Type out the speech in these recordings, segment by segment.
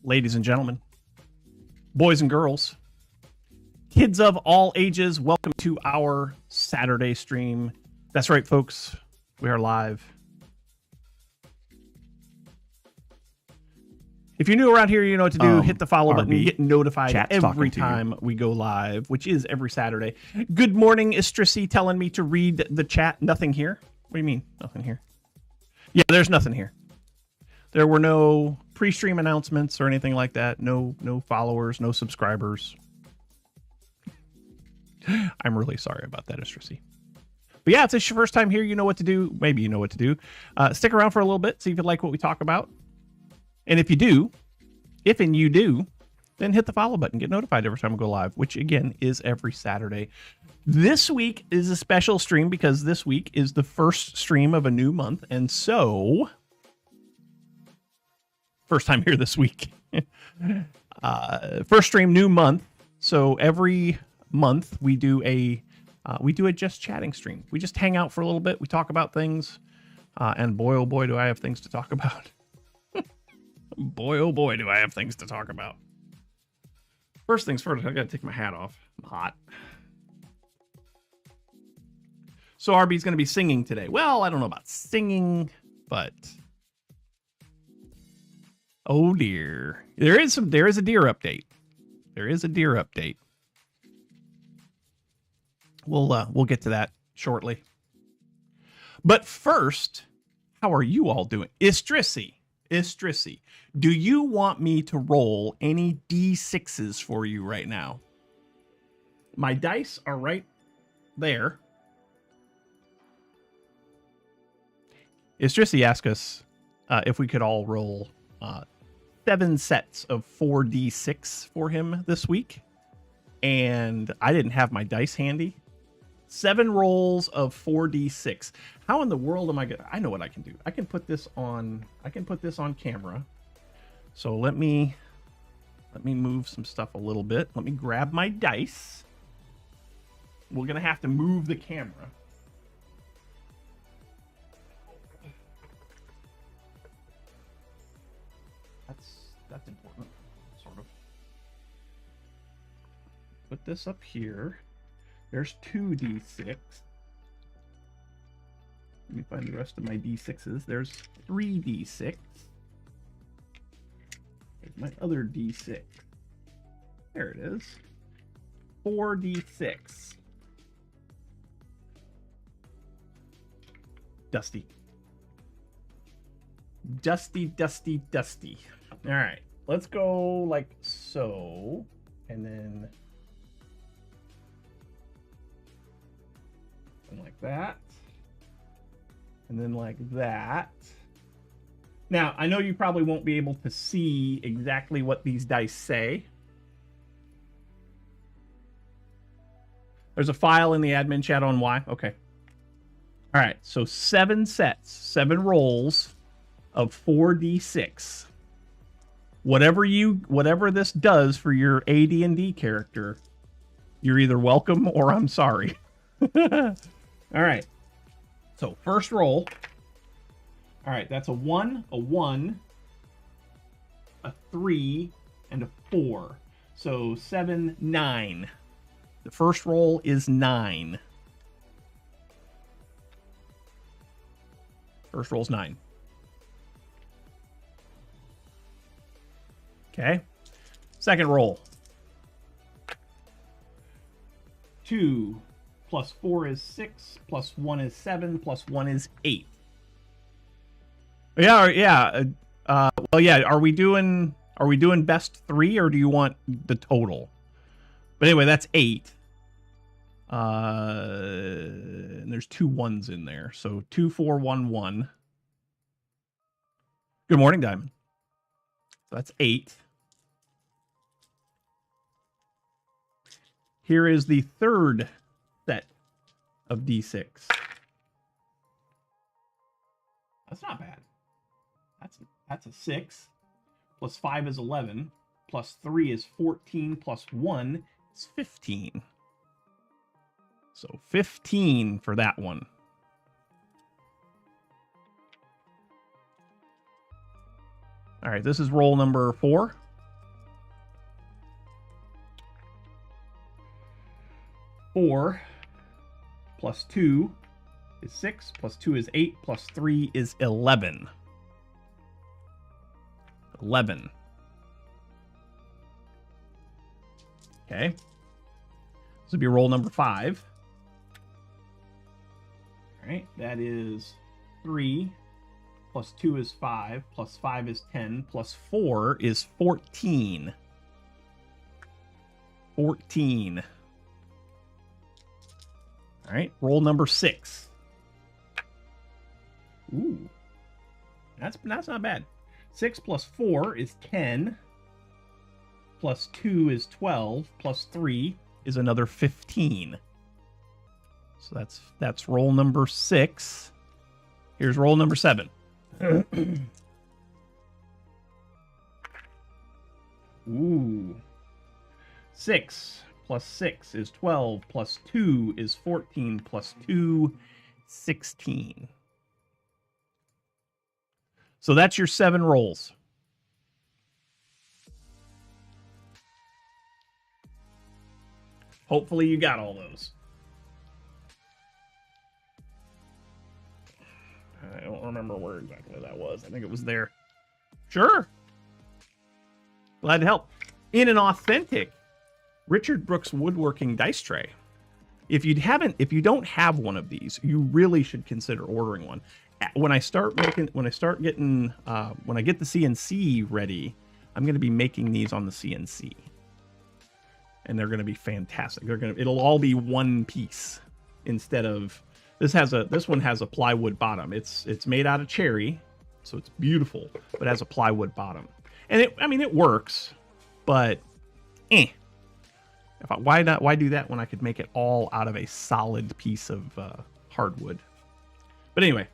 Ladies and gentlemen, boys and girls, kids of all ages, welcome to our Saturday stream. That's right, folks. We are live. If you're new around here, you know what to do. Hit the follow button. You get notified every time we go live, which is every Saturday. Good morning, Istrisi telling me to read the chat. Nothing here? What do you mean? Nothing here? Yeah, there's nothing here. There were no pre-stream announcements or anything like that. No followers, no subscribers. I'm really sorry about that, Istrisi. But yeah, if it's your first time here, you know what to do. Maybe you know what to do. Stick around for a little bit, see if you like what we talk about. And if you do, then hit the follow button. Get notified every time we go live, which again is every Saturday. This week is a special stream because this week is the first stream of a new month. And so, first time here this week. First stream, new month. So every month we do a just chatting stream. We just hang out for a little bit. We talk about things. And boy, oh boy, do I have things to talk about. Boy, oh boy, do I have things to talk about. First things first, I gotta take my hat off. I'm hot. So RB's gonna be singing today. Well, I don't know about singing, but oh dear. There is a deer update. There is a deer update. We'll get to that shortly. But first, how are you all doing? Istrisi, do you want me to roll any D6s for you right now? My dice are right there. Istrisi asked us if we could all roll 7 sets of 4D6 for him this week. And I didn't have my dice handy. 7 rolls of 4D6. How in the world am I gonna? I know what I can do. I can put this on camera. So let me move some stuff a little bit. Let me grab my dice. We're gonna have to move the camera. That's important, sort of. Put this up here. There's 2D6. Let me find the rest of my D6s. There's 3D6. There's my other D6. There it is. 4D6. Dusty. Dusty. All right. Let's go like so. And then like that. And then like that. Now, I know you probably won't be able to see exactly what these dice say. There's a file in the admin chat on why. Okay. All right. So 7 sets, 7 rolls of 4D6. Whatever this does for your AD&D character, you're either welcome or I'm sorry. All right. So first roll. All right, that's a 1, a 3, and a 4. So 7, 9. The first roll is 9. First roll's 9. Okay. Second roll. 2 plus 4 is 6, plus 1 is 7, plus 1 is 8. Yeah. Well, yeah. Are we doing best 3 or do you want the total? But anyway, that's 8. And there's 2 1s in there, so 2, 4, 1, 1. Good morning, Diamond. So that's 8. Here is the third set of D6. That's not bad. That's a 6. Plus 5 is 11. Plus 3 is 14. Plus 1 is 15. So 15 for that one. All right, this is roll number 4. 4 plus 2 is 6, plus 2 is 8, plus 3 is 11. 11. Okay. This would be roll number 5. All right, that is 3, plus 2 is 5, plus 5 is 10, plus 4 is 14. 14. All right, roll number 6. Ooh, that's not bad. 6 plus 4 is 10, plus 2 is 12, plus 3 is another 15. So that's roll number 6. Here's roll number 7. Ooh. 6 plus 6 is 12, plus 2 is 14, plus 2, 16. So that's your 7 rolls. Hopefully you got all those. I don't remember where exactly that was. I think it was there. Sure. Glad to help. In an authentic Richard Brooks woodworking dice tray. If you don't have one of these, you really should consider ordering one. When I get the CNC ready, I'm going to be making these on the CNC, and they're going to be fantastic. It'll all be one piece instead of this one has a plywood bottom. It's made out of cherry, so it's beautiful, but it has a plywood bottom, and it works, but why do that when I could make it all out of a solid piece of hardwood? But anyway.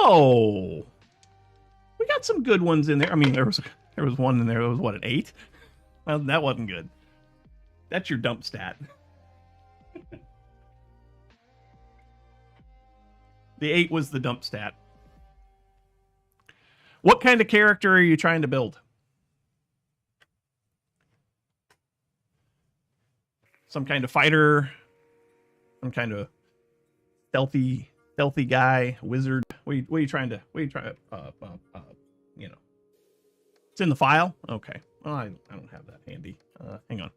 No, we got some good ones in there. I mean, there was one in there that was what, an 8? Well, that wasn't good. That's your dump stat. The 8 was the dump stat. What kind of character are you trying to build? Some kind of fighter? Some kind of stealthy guy, wizard? What are you trying to? It's in the file. Okay. Well, I don't have that handy. Hang on.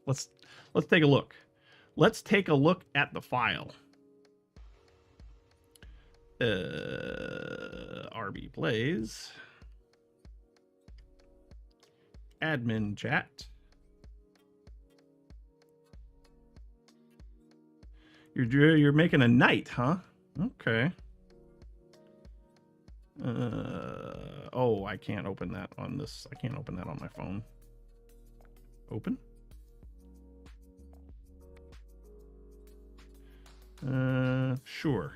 Let's take a look. Let's take a look at the file. rbPlays. Admin chat. You're making a knight, huh? Okay. Oh, I can't open that on this. I can't open that on my phone. Open. Sure.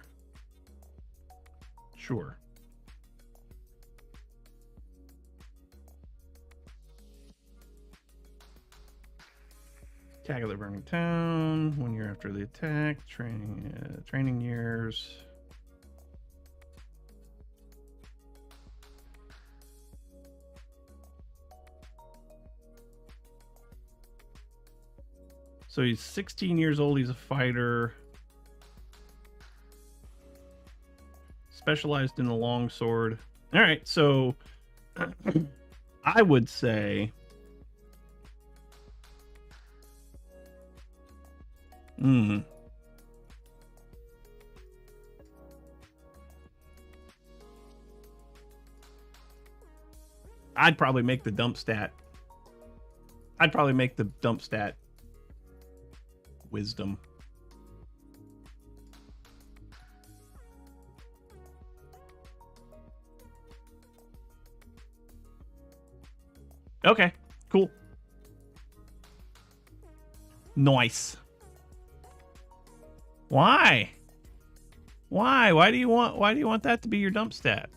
Attack of the burning town. 1 year after the attack. Training years. So he's 16 years old. He's a fighter. Specialized in the longsword. All right, so I would say I'd probably make the dump stat. Wisdom. Okay, cool. Nice. Why? Why do you want that to be your dump stat?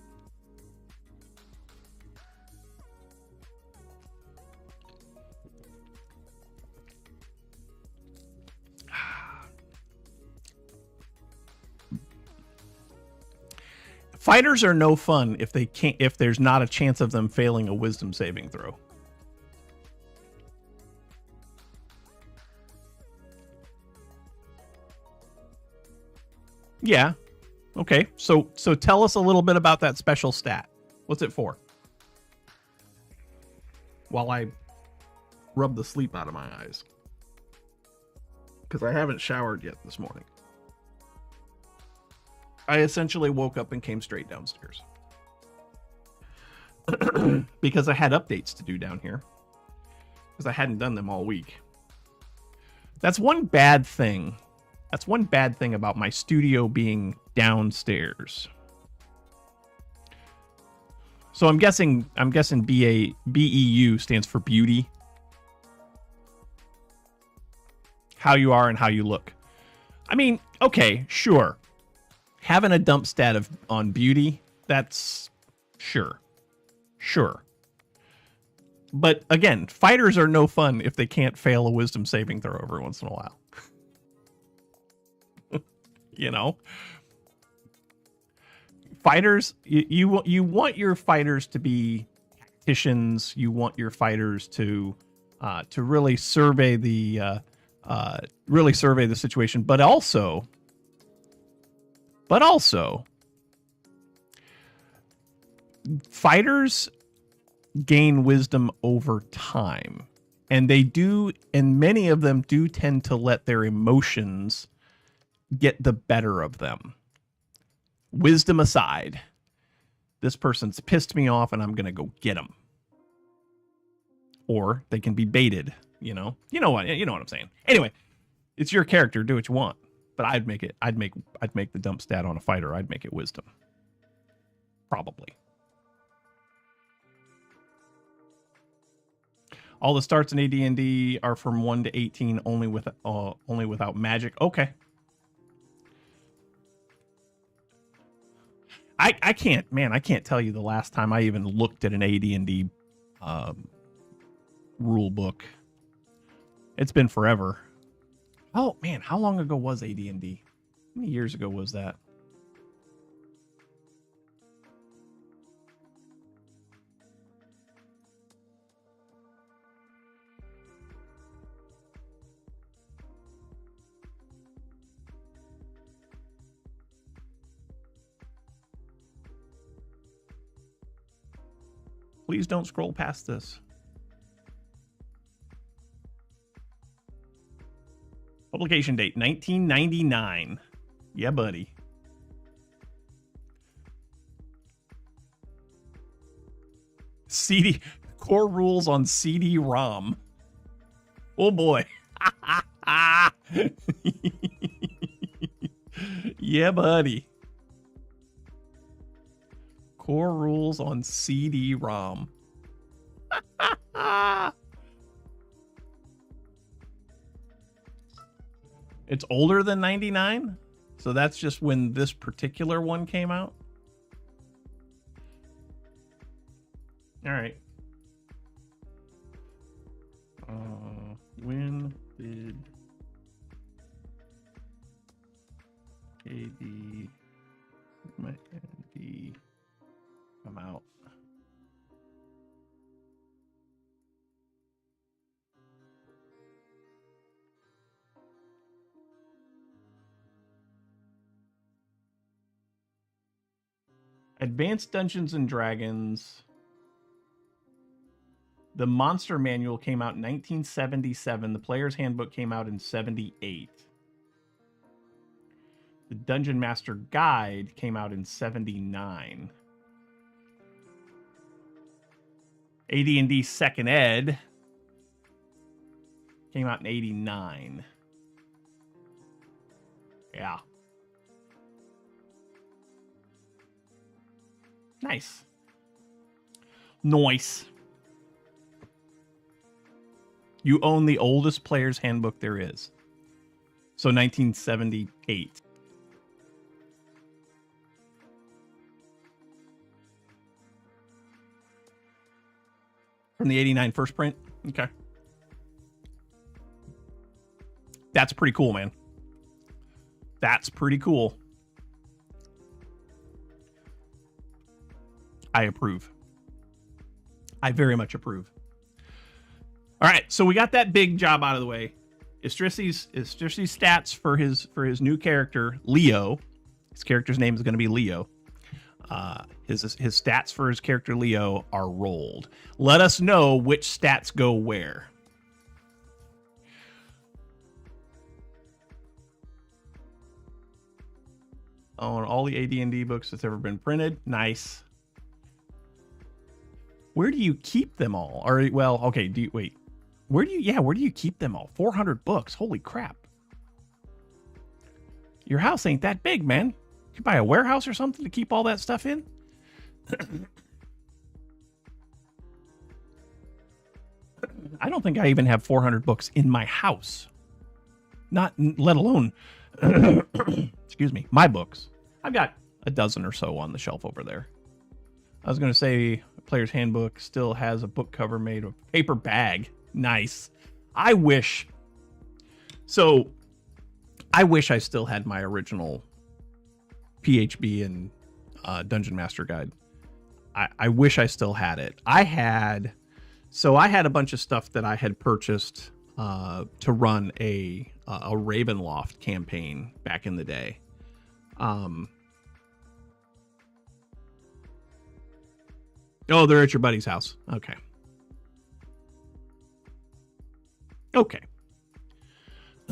Fighters are no fun if there's not a chance of them failing a wisdom saving throw. Yeah. Okay. So tell us a little bit about that special stat. What's it for? While I rub the sleep out of my eyes. Because I haven't showered yet this morning. I essentially woke up and came straight downstairs. Because I had updates to do down here. Because I hadn't done them all week. That's one bad thing. That's one bad thing about my studio being downstairs. So I'm guessing BEU stands for beauty. How you are and how you look. I mean, okay, sure. Having a dump stat on beauty, that's sure. But again, fighters are no fun if they can't fail a wisdom saving throw every once in a while. You know? Fighters, you want your fighters to be tacticians. You want your fighters to really survey the situation, but also fighters gain wisdom over time, and many of them do tend to let their emotions get the better of them. Wisdom aside, this person's pissed me off and I'm going to go get them. Or they can be baited, you know what I'm saying. Anyway, it's your character, do what you want. But I'd make the dump stat on a fighter. I'd make it wisdom. Probably. All the starts in AD&D are from 1 to 18 only without magic. Okay. I can't tell you the last time I even looked at an AD&D rule book. It's been forever. Oh man, how long ago was AD&D? How many years ago was that? Please don't scroll past this. Publication date, 1999. Yeah, buddy. CD core rules on CD-ROM. Oh boy. Yeah, buddy. Core rules on CD-ROM. It's older than 99? So that's just when this particular one came out? All right. When did AD come out? Advanced Dungeons and Dragons. The Monster Manual came out in 1977. The Player's Handbook came out in 78. The Dungeon Master Guide came out in 79. AD&D Second Ed came out in 89. Yeah. Nice. Nice. You own the oldest Player's Handbook there is. So 1978. From the 89 first print? Okay. That's pretty cool, man. That's pretty cool. I approve. I very much approve. All right, so we got that big job out of the way. Istrissy's stats for his new character, Leo. His character's name is going to be Leo. His stats for his character Leo are rolled. Let us know which stats go where. On all the AD&D books that's ever been printed. Nice. Where do you keep them all? Or, well, okay, wait. Where do you keep them all? 400 books. Holy crap. Your house ain't that big, man. You buy a warehouse or something to keep all that stuff in? I don't think I even have 400 books in my house. Not, let alone, excuse me, my books. I've got a dozen or so on the shelf over there. I was going to say Player's Handbook still has a book cover made of paper bag. Nice. I wish I still had my original PHB and Dungeon Master Guide. I wish I still had it. I had a bunch of stuff that I had purchased to run a Ravenloft campaign back in the day. Oh, they're at your buddy's house. Okay.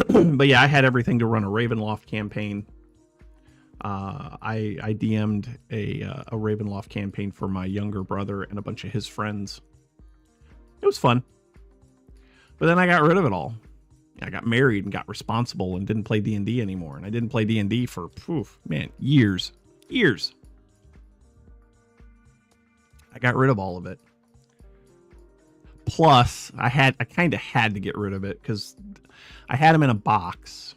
But yeah, I had everything to run a Ravenloft campaign. I DM'd a Ravenloft campaign for my younger brother and a bunch of his friends. It was fun. But then I got rid of it all. I got married and got responsible and didn't play D&D anymore. And I didn't play D&D for, years. I got rid of all of it. Plus, I kind of had to get rid of it because I had them in a box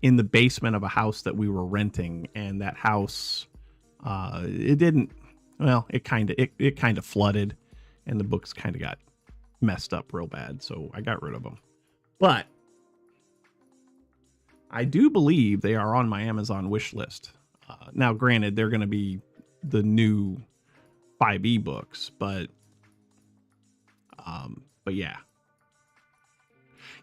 in the basement of a house that we were renting, and that house, it kind of flooded, and the books kind of got messed up real bad, so I got rid of them. But I do believe they are on my Amazon wish list. Now, granted, they're going to be the new 5e books, but yeah.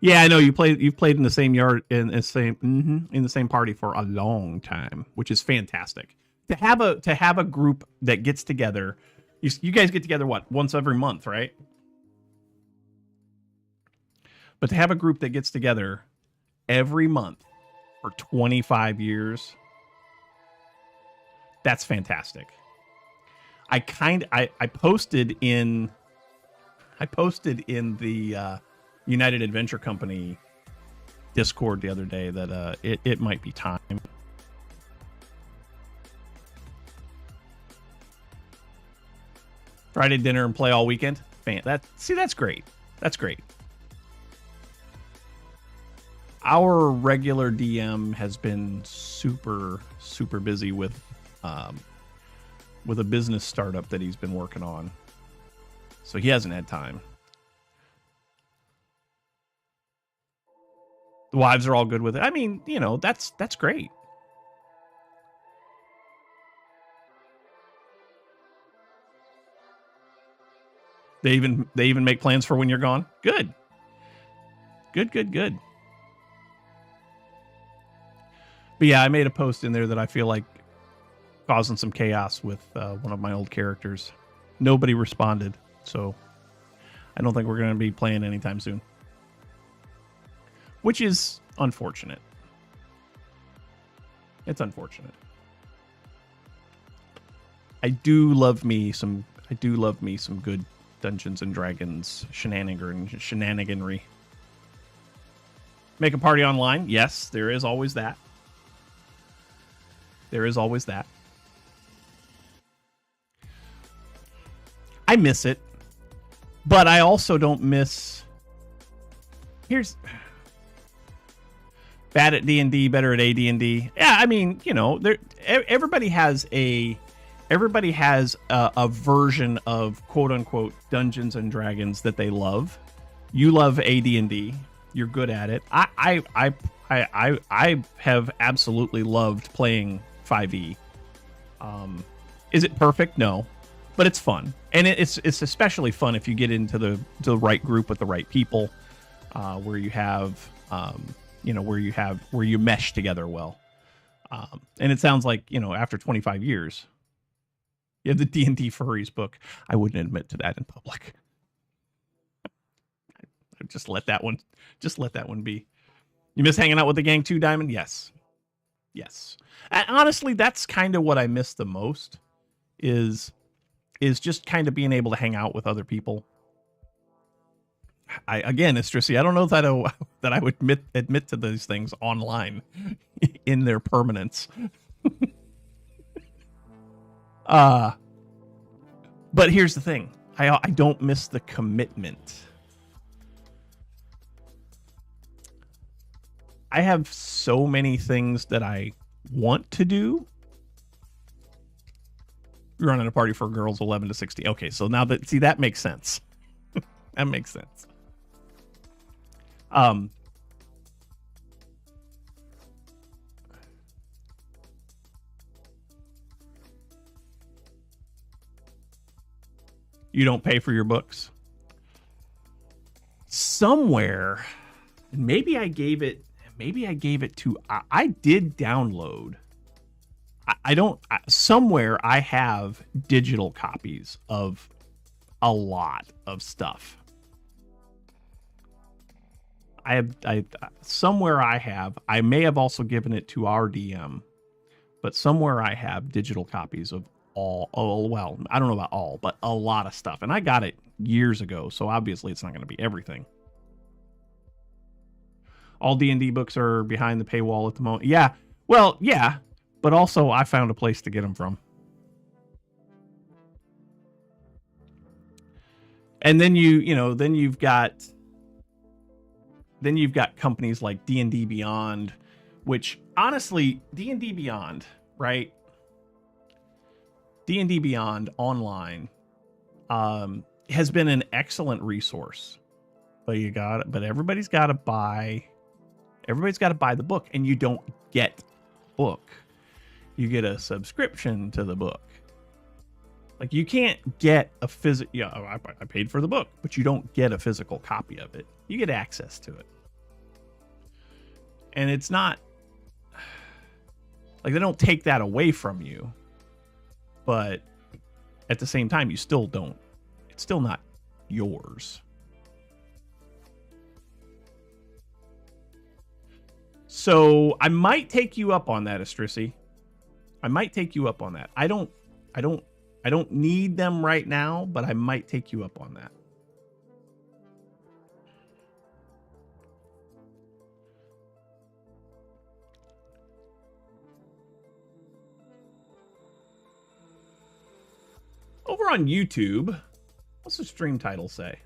Yeah, I know you've played in the same yard in the same party for a long time, which is fantastic. To have a group that gets together, you guys get together once every month, right? But to have a group that gets together every month for 25 years, that's fantastic. I posted in the United Adventure Company Discord the other day that it might be time. Friday dinner and play all weekend. That's great. That's great. Our regular DM has been super busy with a business startup that he's been working on, so he hasn't had time. The wives are all good with it. I mean, that's great. They even make plans for when you're gone. Good. But yeah, I made a post in there that I feel like causing some chaos with one of my old characters. Nobody responded, so I don't think we're going to be playing anytime soon. Which is unfortunate. It's unfortunate. I do love me some good Dungeons and Dragons shenaniganry. Make a party online? Yes, there is always that. I miss it, but I also don't miss. Here's bad at D&D, better at AD&D. Yeah, I mean, everybody has a version of quote unquote Dungeons and Dragons that they love. You love AD&D. You're good at it. I have absolutely loved playing 5e. Is it perfect? No. but it's fun, and it's especially fun if you get into the right group with the right people, where you have where you mesh together well. And it sounds like, after 25 years, you have the D&D Furries book. I wouldn't admit to that in public. I'd just let that one be. You miss hanging out with the gang too, Diamond? Yes. And honestly, that's kind of what I miss the most is just kind of being able to hang out with other people. Again, Estrissy, I don't know that I would admit to these things online in their permanence. But here's the thing. I don't miss the commitment. I have so many things that I want to do. You're running a party for girls 11 to 16. Okay, so now that makes sense. That makes sense. You don't pay for your books? Somewhere, maybe I gave it to, I did download. Somewhere I have digital copies of a lot of stuff. Somewhere I may have also given it to our DM, but somewhere I have digital copies of well, I don't know about all, but a lot of stuff. And I got it years ago, so obviously it's not going to be everything. All D&D books are behind the paywall at the moment. Yeah, well, yeah, but also I found a place to get them from. And then you've got companies like D&D Beyond, which honestly, D&D Beyond, right? D&D Beyond online has been an excellent resource. But everybody's got to buy the book, and you don't get book. You get a subscription to the book. Like, you can't get a physical. Yeah, I paid for the book, but you don't get a physical copy of it. You get access to it, and it's not like they don't take that away from you, but at the same time, you still don't. It's still not yours. So I might take you up on that, Estrissy. I might take you up on that. I don't need them right now, but I might take you up on that. Over on YouTube, what's the stream title say?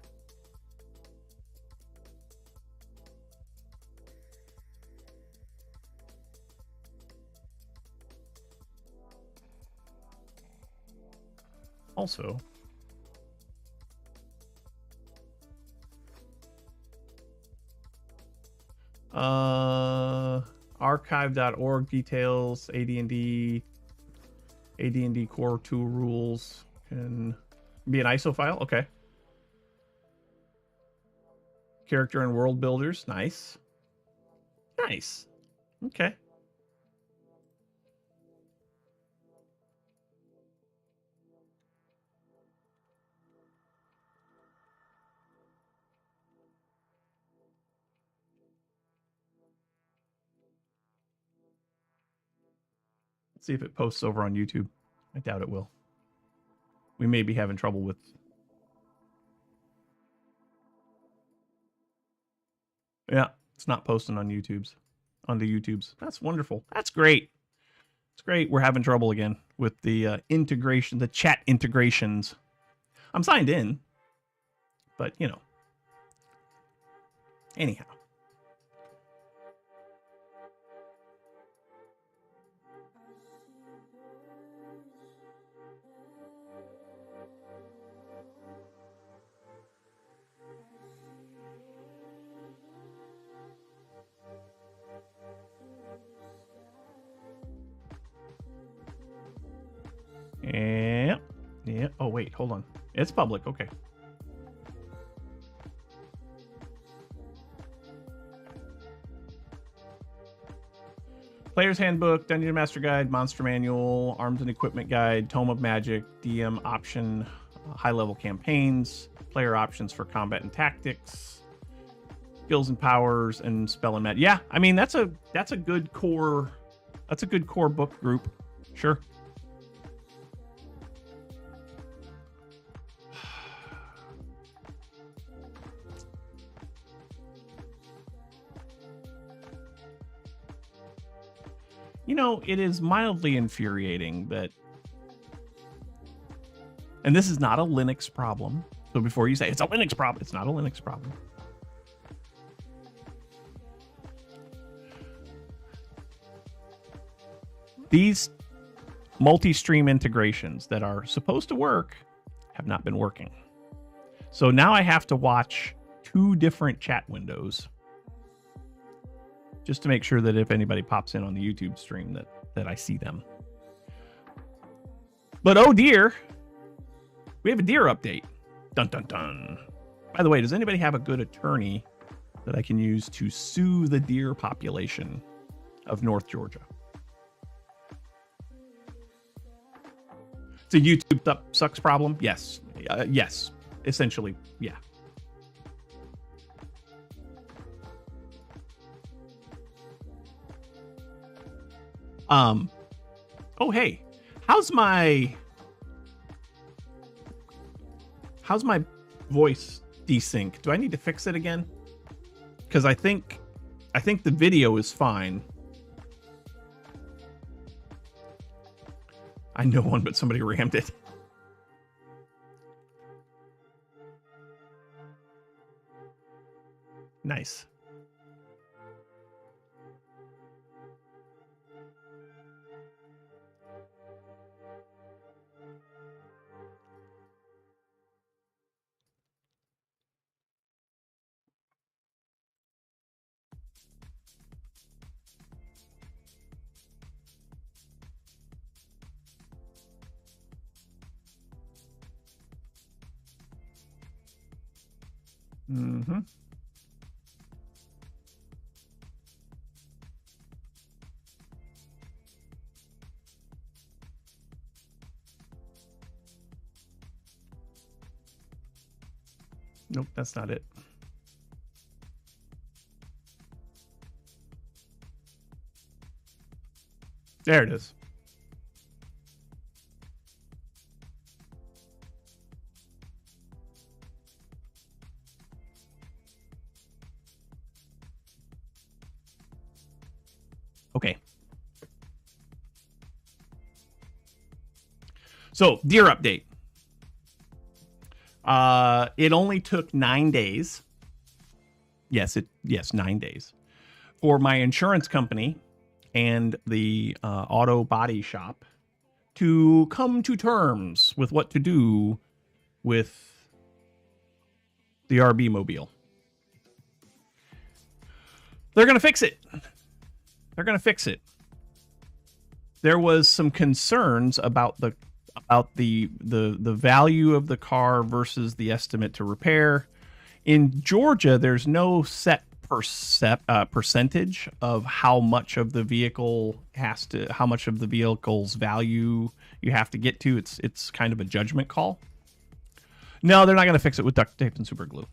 Also, archive.org details AD&D core 2 rules can be an ISO file. Okay. Character and world builders. Nice. Okay. See if it posts over on YouTube. I doubt it will. We may be having trouble with... Yeah, it's not posting on onto YouTube's. That's wonderful. That's great. It's great. We're having trouble again with the integration, the chat integrations. I'm signed in, but anyhow. Yeah. Yeah. Oh, wait, hold on. It's public. Okay. Player's Handbook, Dungeon Master Guide, Monster Manual, Arms and Equipment Guide, Tome of Magic, DM option, high-level campaigns, player options for combat and tactics, skills and powers, and spell and magic. Yeah, I mean that's a good core. That's a good core book group. Sure. You know, it is mildly infuriating that, and this is not a Linux problem. So before you say it's a Linux problem, it's not a Linux problem. These multi-stream integrations that are supposed to work have not been working. So now I have to watch 2 different chat windows just to make sure that if anybody pops in on the YouTube stream that I see them. But oh dear, we have a deer update. Dun dun dun. By the way, does anybody have a good attorney that I can use to sue the deer population of North Georgia? It's a YouTube sucks problem? Yes. Yes. Essentially, yeah. Oh hey, how's my voice desync? Do I need to fix it again? Because I think the video is fine. I know one, but somebody rammed it. Nice. Mm-hmm. Nope, that's not it. There it is. Okay. So, deer update. It only took 9 days. Yes, 9 days for my insurance company and the auto body shop to come to terms with what to do with the RB mobile. They're going to fix it. They're going to fix it. There was some concerns about the value of the car versus the estimate to repair. In Georgia, there's no set percentage of how much of the vehicle's value you have to get to. It's kind of a judgment call. No, they're not going to fix it with duct tape and super glue.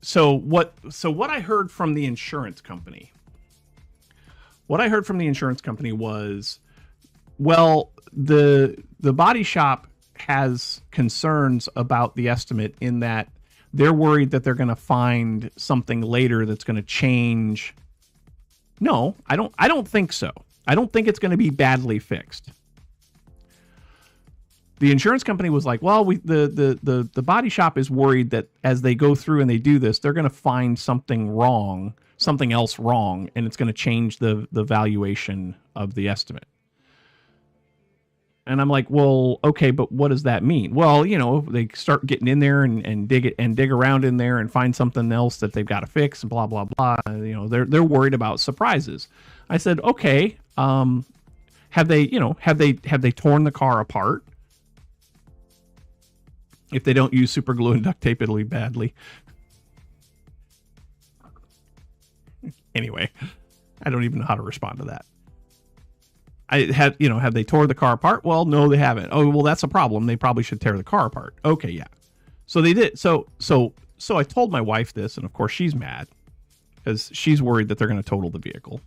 So what I heard from the insurance company. What I heard from the insurance company was, well, the body shop has concerns about the estimate in that they're worried that they're going to find something later that's going to change. No, I don't think so. I don't think it's going to be badly fixed. The insurance company was like, well, the body shop is worried that as they go through and they do this, they're going to find something else wrong, and it's going to change the valuation of the estimate. And I'm like, well, okay, but what does that mean? Well, they start getting in there and dig around in there and find something else that they've got to fix and blah blah blah. They're worried about surprises. I said, okay, have they torn the car apart? If they don't use super glue and duct tape, it'll be badly. Anyway, I don't even know how to respond to that. Have they tore the car apart? Well, no, they haven't. Oh, well, that's a problem. They probably should tear the car apart. Okay, yeah. So they did. So I told my wife this, and of course she's mad because she's worried that they're going to total the vehicle.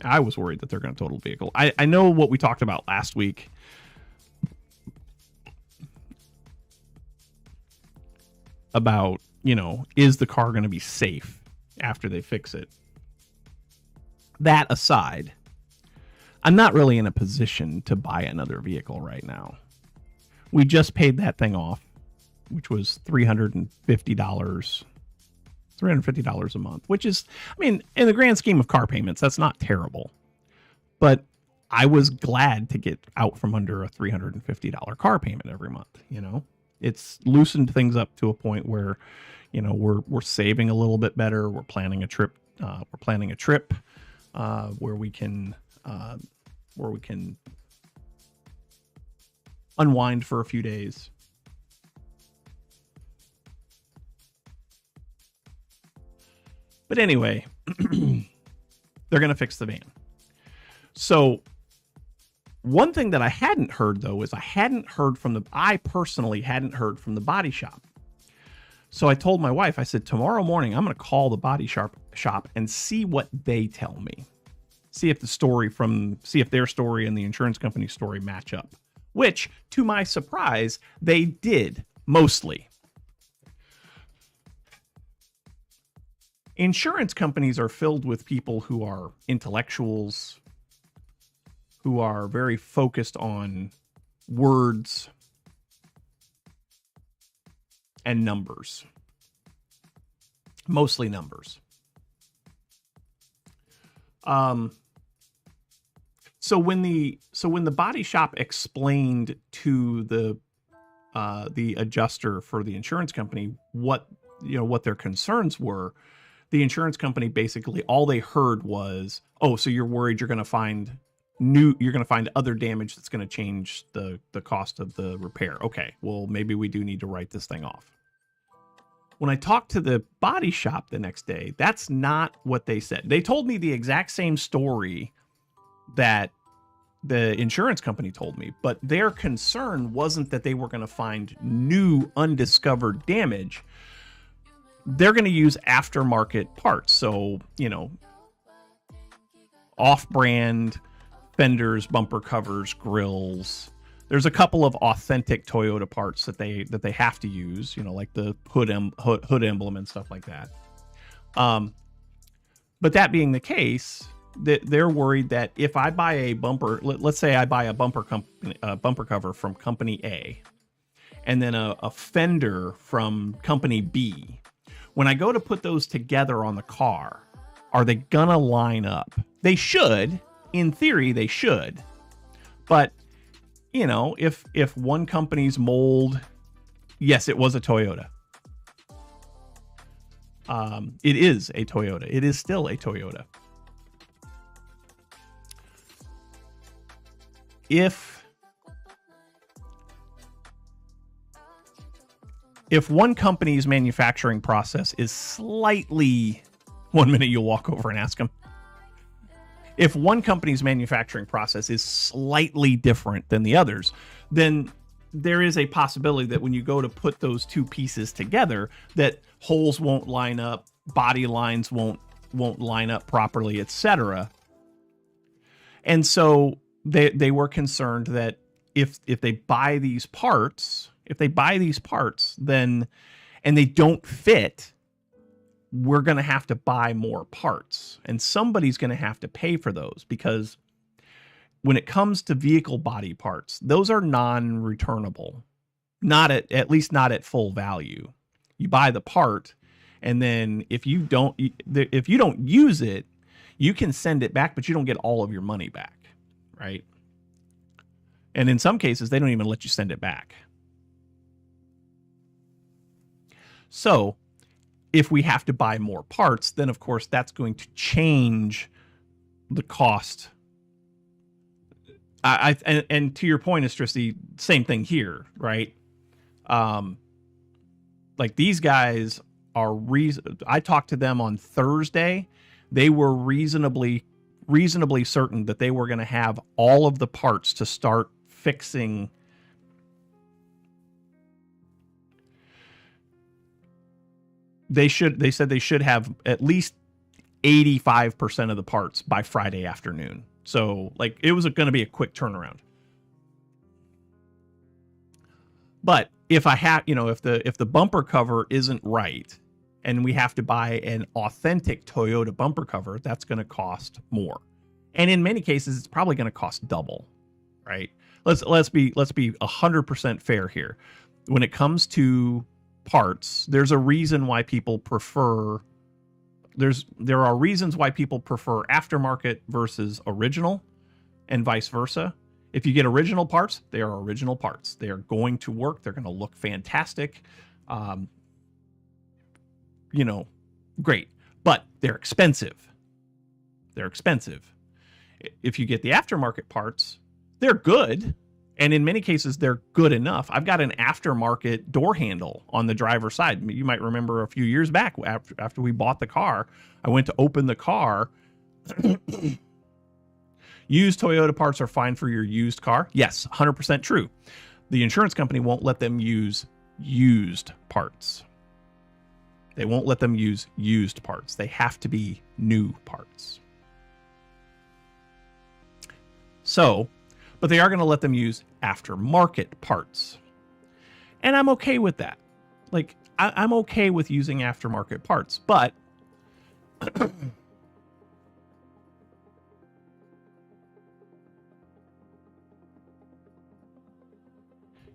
I was worried that they're going to total the vehicle. I know what we talked about last week. About, is the car going to be safe after they fix it? That aside, I'm not really in a position to buy another vehicle right now. We just paid that thing off, which was $350 a month, which is, in the grand scheme of car payments, that's not terrible. But I was glad to get out from under a $350 car payment every month. It's loosened things up to a point where, we're saving a little bit better. We're planning a trip. Where we can unwind for a few days. But anyway, they're going to fix the van. So one thing that I hadn't heard, though, is I personally hadn't heard from the body shop. So I told my wife, I said, tomorrow morning, I'm going to call the body shop and see what they tell me. See if their story and the insurance company story match up. Which, to my surprise, they did, mostly. Insurance companies are filled with people who are intellectuals, who are very focused on words and numbers. Mostly numbers. So when the body shop explained to the adjuster for the insurance company what their concerns were, the insurance company basically, all they heard was, oh, so you're worried you're going to find other damage that's going to change the cost of the repair. Okay, well, maybe we do need to write this thing off. When I talked to the body shop the next day, that's not what they said. They told me the exact same story that the insurance company told me, but their concern wasn't that they were going to find new undiscovered damage. They're going to use aftermarket parts. So, off-brand fenders, bumper covers, grills. There's a couple of authentic Toyota parts that they have to use, like the hood emblem and stuff like that. But that being the case, they're worried that if I buy a bumper, let's say I buy a bumper cover from company A, and then a fender from company B, when I go to put those together on the car, are they gonna line up? They should. In theory, they should. But if one company's mold, yes, it was a Toyota. It is a Toyota. It is still a Toyota. If one company's manufacturing process is slightly, 1 minute you'll walk over and ask them. If one company's manufacturing process is slightly different than the others, then there is a possibility that when you go to put those two pieces together, that holes won't line up, body lines won't line up properly, etc. And so they were concerned that if they buy these parts, then and they don't fit, we're going to have to buy more parts, and somebody's going to have to pay for those, because when it comes to vehicle body parts, those are non-returnable, at least not at full value. You buy the part, and then if you don't use it, you can send it back, but you don't get all of your money back, right? And in some cases, they don't even let you send it back. So if we have to buy more parts, then of course that's going to change the cost. And to your point, Estricity, same thing here, right? Like these guys are I talked to them on Thursday. They were reasonably certain that they were going to have all of the parts to start fixing. They said they should have at least 85% of the parts by Friday afternoon. So like it was going to be a quick turnaround. But if I have, if the bumper cover isn't right and we have to buy an authentic Toyota bumper cover, that's going to cost more. And in many cases, it's probably going to cost double, right? Let's be 100% fair here. When it comes to parts, there's a reason why people prefer there are reasons why people prefer aftermarket versus original and vice versa. If you get original parts, they are original parts. They are going to work. They're going to look fantastic. Great. But they're expensive. If you get the aftermarket parts, they're good. And in many cases, they're good enough. I've got an aftermarket door handle on the driver's side. You might remember a few years back after we bought the car, I went to open the car. Used Toyota parts are fine for your used car. Yes, 100% true. The insurance company won't let them use used parts. They won't let them use used parts. They have to be new parts. But they are going to let them use aftermarket parts. And I'm okay with that. Like, I'm okay with using aftermarket parts, but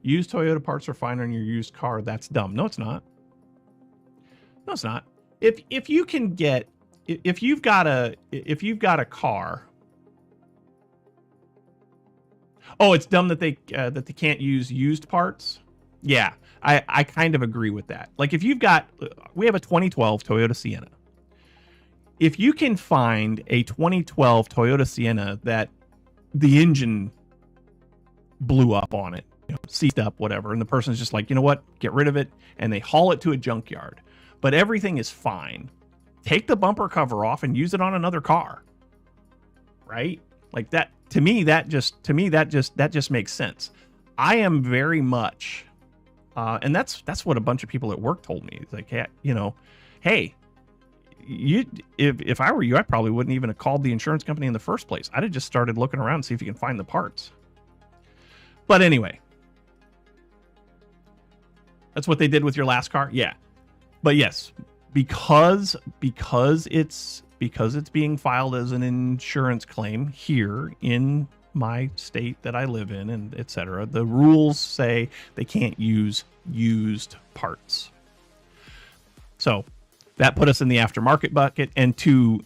used Toyota parts are fine on your used car. That's dumb. No, it's not. No, it's not. If you can get, if you've got a car. Oh, it's dumb that they can't use used parts. Yeah, I kind of agree with that. Like if we have a 2012 Toyota Sienna. If you can find a 2012 Toyota Sienna that the engine blew up on it, seized up, whatever, and the person's just like, you know what, get rid of it, and they haul it to a junkyard, but everything is fine. Take the bumper cover off and use it on another car, right? Like that. To me, that just makes sense. I am very much, and that's what a bunch of people at work told me. It's like, hey, if I were you, I probably wouldn't even have called the insurance company in the first place. I'd have just started looking around and see if you can find the parts. But anyway, that's what they did with your last car. Yeah, but yes, because it's being filed as an insurance claim here in my state that I live in, and etc. The rules say they can't use used parts. So that put us in the aftermarket bucket. And to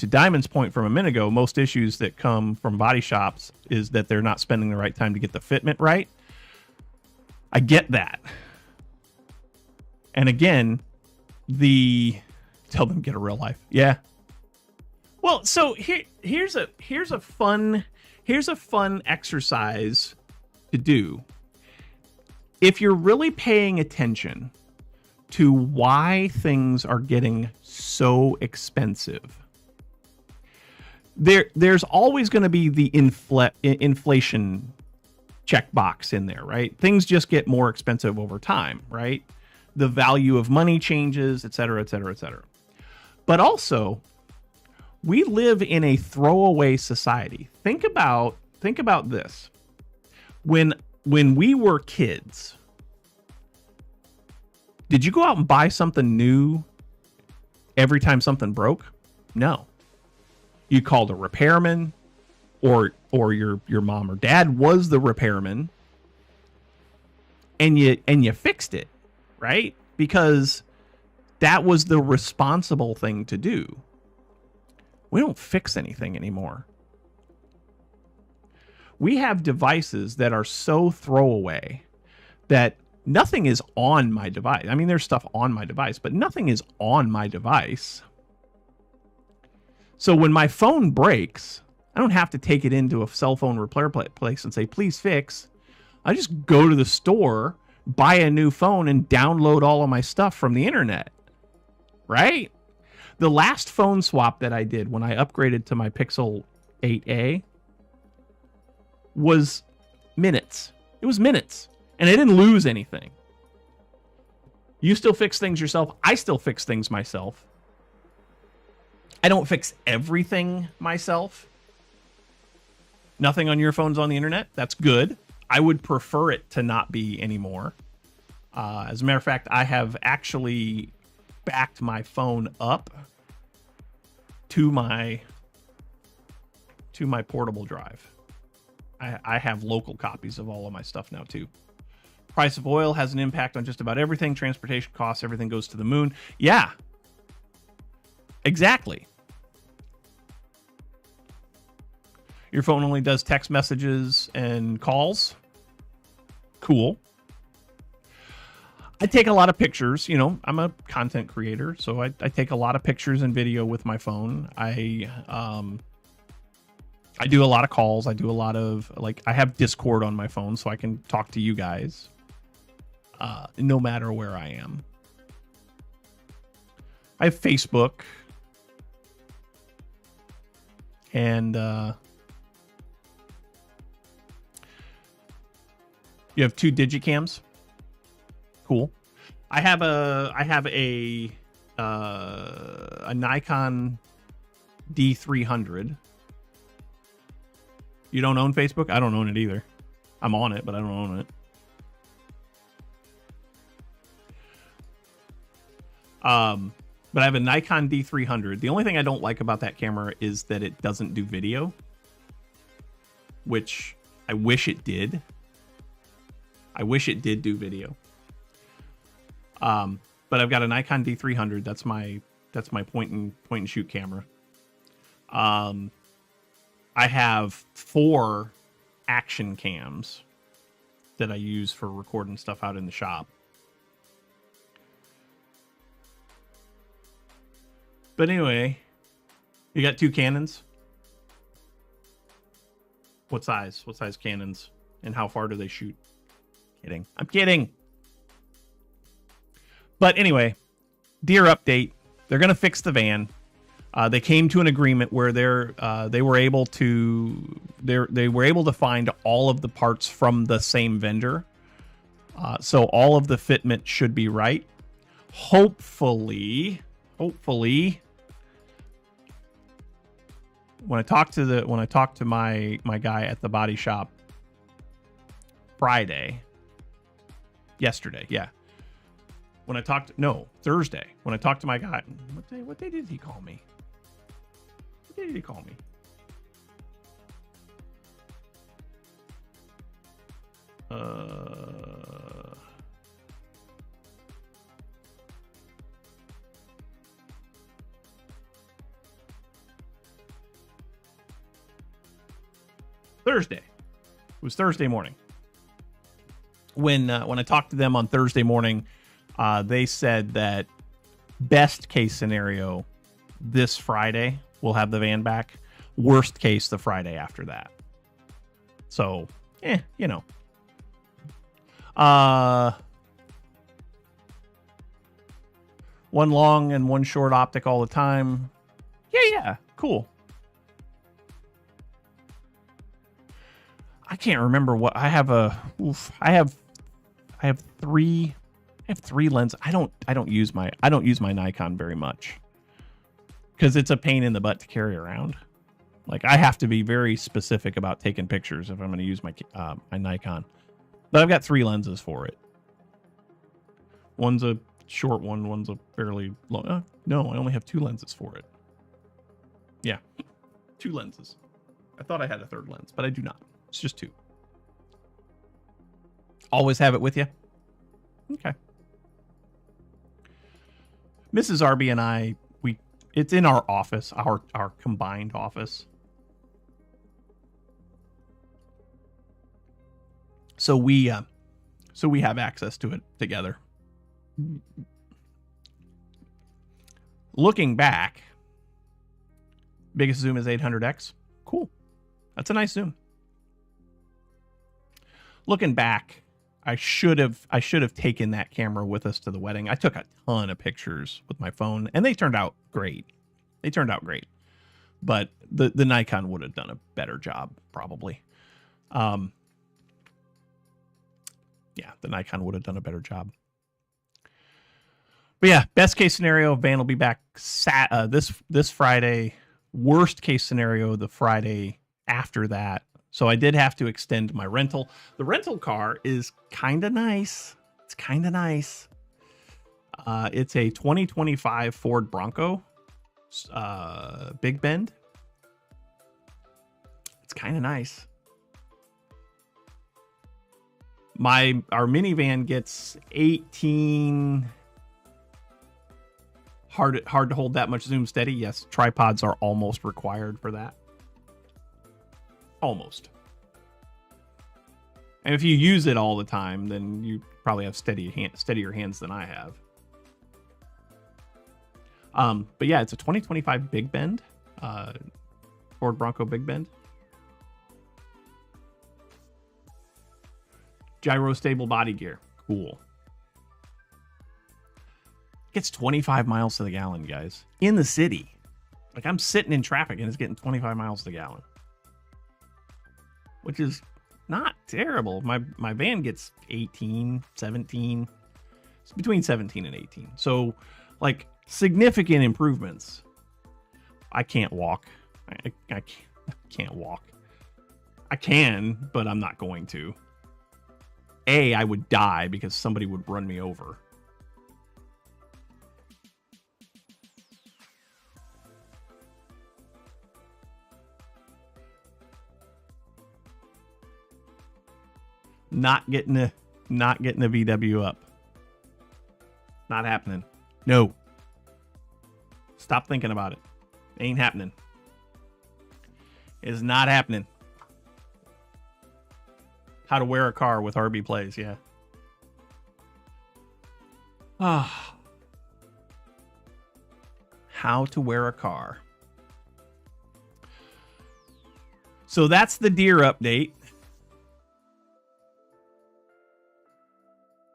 Diamond's point from a minute ago, most issues that come from body shops is that they're not spending the right time to get the fitment right. I get that. And again, tell them get a real life. Yeah. Well, so here's a fun exercise to do. If you're really paying attention to why things are getting so expensive, there's always going to be the inflation checkbox in there, right? Things just get more expensive over time, right? The value of money changes, et cetera, et cetera, et cetera. But also, we live in a throwaway society. Think about this. When we were kids, did you go out and buy something new every time something broke? No. You called a repairman, or your mom or dad was the repairman, and you fixed it, right? Because that was the responsible thing to do. We don't fix anything anymore. We have devices that are so throwaway that nothing is on my device. I mean, there's stuff on my device, but nothing is on my device. So when my phone breaks, I don't have to take it into a cell phone repair place and say, please fix. I just go to the store, buy a new phone, and download all of my stuff from the internet. Right? The last phone swap that I did when I upgraded to my Pixel 8a was minutes. It was minutes. And I didn't lose anything. You still fix things yourself. I still fix things myself. I don't fix everything myself. Nothing on your phone's on the internet. That's good. I would prefer it to not be anymore. As a matter of fact, I have actually backed my phone up to my portable drive. I have local copies of all of my stuff now too. Price of oil has an impact on just about everything. Transportation costs, everything goes to the moon. Yeah. Exactly. Your phone only does text messages and calls. Cool. I take a lot of pictures. You know, I'm a content creator, so I take a lot of pictures and video with my phone. I do a lot of calls. I do a lot of, like, I have Discord on my phone so I can talk to you guys no matter where I am. I have Facebook. And you have 2 digicams. Cool. I have a Nikon D300. You don't own Facebook? I don't own it either. I'm on it, but I don't own it. But I have a Nikon D300. The only thing I don't like about that camera is that it doesn't do video, which I wish it did. I wish it did do video. But I've got a Nikon D300. That's my point and shoot camera. I have 4 action cams that I use for recording stuff out in the shop. But anyway, you got 2 Canons. What size? What size Canons? And how far do they shoot? Kidding. I'm kidding. But anyway, Deer update. They're going to fix the van. They came to an agreement where they were able to find all of the parts from the same vendor. So all of the fitment should be right. Hopefully, when I talked to my guy at the body shop yesterday, yeah. Thursday. When I talked to my guy, what day did he call me? What day did he call me? Thursday. It was Thursday morning. When I talked to them on Thursday morning, they said that best case scenario, this Friday we'll have the van back. Worst case, the Friday after that. So, you know. One long and one short optic all the time. Yeah, cool. I can't remember what I have. I have 3 lenses. I don't use my Nikon very much because it's a pain in the butt to carry around. Like, I have to be very specific about taking pictures if I'm going to use my Nikon. But I've got 3 lenses for it. One's a short one. One's a fairly long. No, I only have 2 lenses for it. Yeah, 2 lenses. I thought I had a 3rd lens, but I do not. It's just 2. Always have it with you? Okay. Mrs. RB and I, it's in our office, our combined office. So we have access to it together. Looking back, biggest zoom is 800x. Cool. That's a nice zoom. Looking back, I should have taken that camera with us to the wedding. I took a ton of pictures with my phone, and they turned out great. But the Nikon would have done a better job, probably. Yeah, the Nikon would have done a better job. But yeah, best case scenario, van will be back this Friday. Worst case scenario, the Friday after that. So I did have to extend my rental. The rental car is kind of nice. It's kind of nice. It's a 2025 Ford Bronco, Big Bend. It's kind of nice. Our minivan gets 18. Hard to hold that much zoom steady. Yes, tripods are almost required for that. Almost. And if you use it all the time, then you probably have steadier hands than I have. But yeah, it's a 2025 Big Bend, Ford Bronco Big Bend. Gyro stable body gear. Cool. Gets 25 miles to the gallon, guys. In the city. Like, I'm sitting in traffic and it's getting 25 miles to the gallon. Which is not terrible. My van gets 18, 17. It's between 17 and 18. So, like, significant improvements. I can't walk. I can't walk. I can, but I'm not going to. I would die because somebody would run me over. Not getting the VW up. Not happening. No. Stop thinking about it. Ain't happening. It's not happening. How to wear a car with rbPlays, yeah. How to wear a car. So that's the deer update.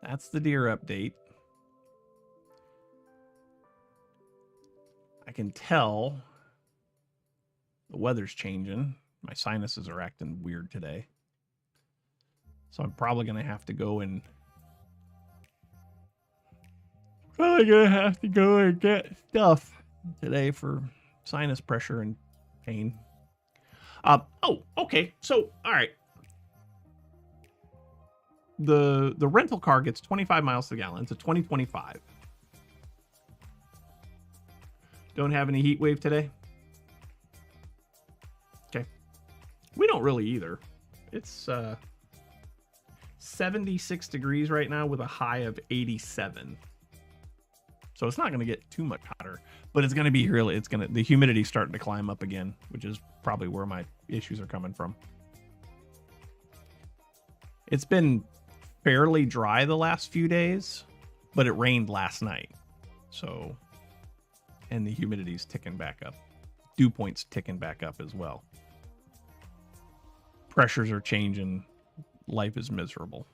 That's the deer update. I can tell the weather's changing. My sinuses are acting weird today. So I'm probably going to have to go and get stuff today for sinus pressure and pain. Oh, okay. So, all right. The rental car gets 25 miles to the gallon. It's a 2025. Don't have any heat wave today? Okay. We don't really either. It's 76 degrees right now with a high of 87. So it's not going to get too much hotter, but it's going to be the humidity's starting to climb up again, which is probably where my issues are coming from. It's been fairly dry the last few days, but it rained last night. So, and the humidity's ticking back up. Dew point's ticking back up as well. Pressures are changing. Life is miserable.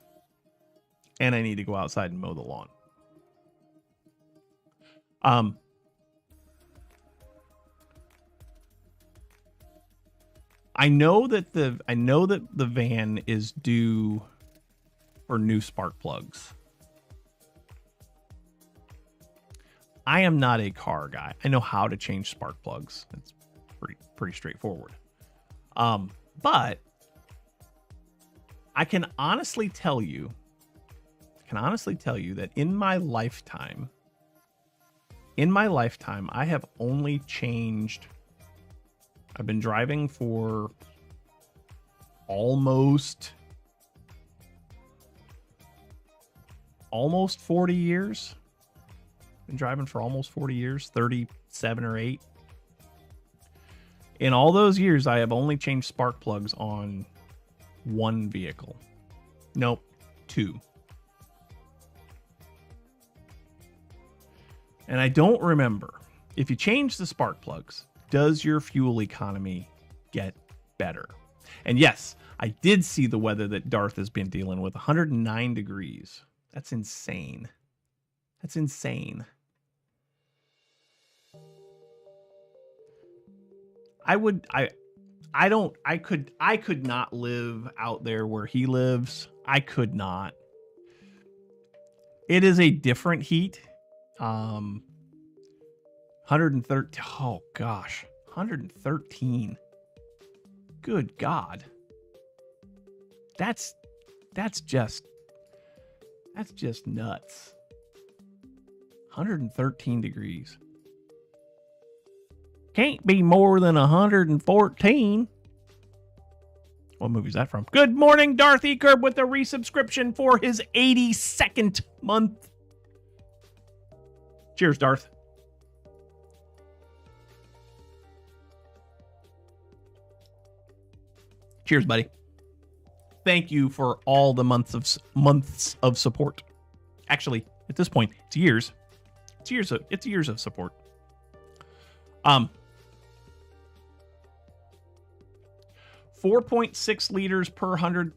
And I need to go outside and mow the lawn. I know that the van is due for new spark plugs. I am not a car guy. I know how to change spark plugs. It's pretty straightforward. But I can honestly tell you that in my lifetime, I have only changed. I've been driving for almost 40 years. Been driving for almost 40 years, 37 or 8. In all those years, I have only changed spark plugs on one vehicle. Nope. 2. And I don't remember. If you change the spark plugs, does your fuel economy get better? And yes, I did see the weather that Darth has been dealing with. 109 degrees. That's insane. That's insane. I could not live out there where he lives. I could not. It is a different heat. 113. Oh gosh. 113. Good God. That's just nuts. 113 degrees. Can't be more than 114. What movie is that from? Good morning, Darth E. Curb with a resubscription for his 82nd month. Cheers, Darth. Cheers, buddy. Thank you for all the months of support. Actually, at this point, it's years. It's years of support. 4.6 liters per 100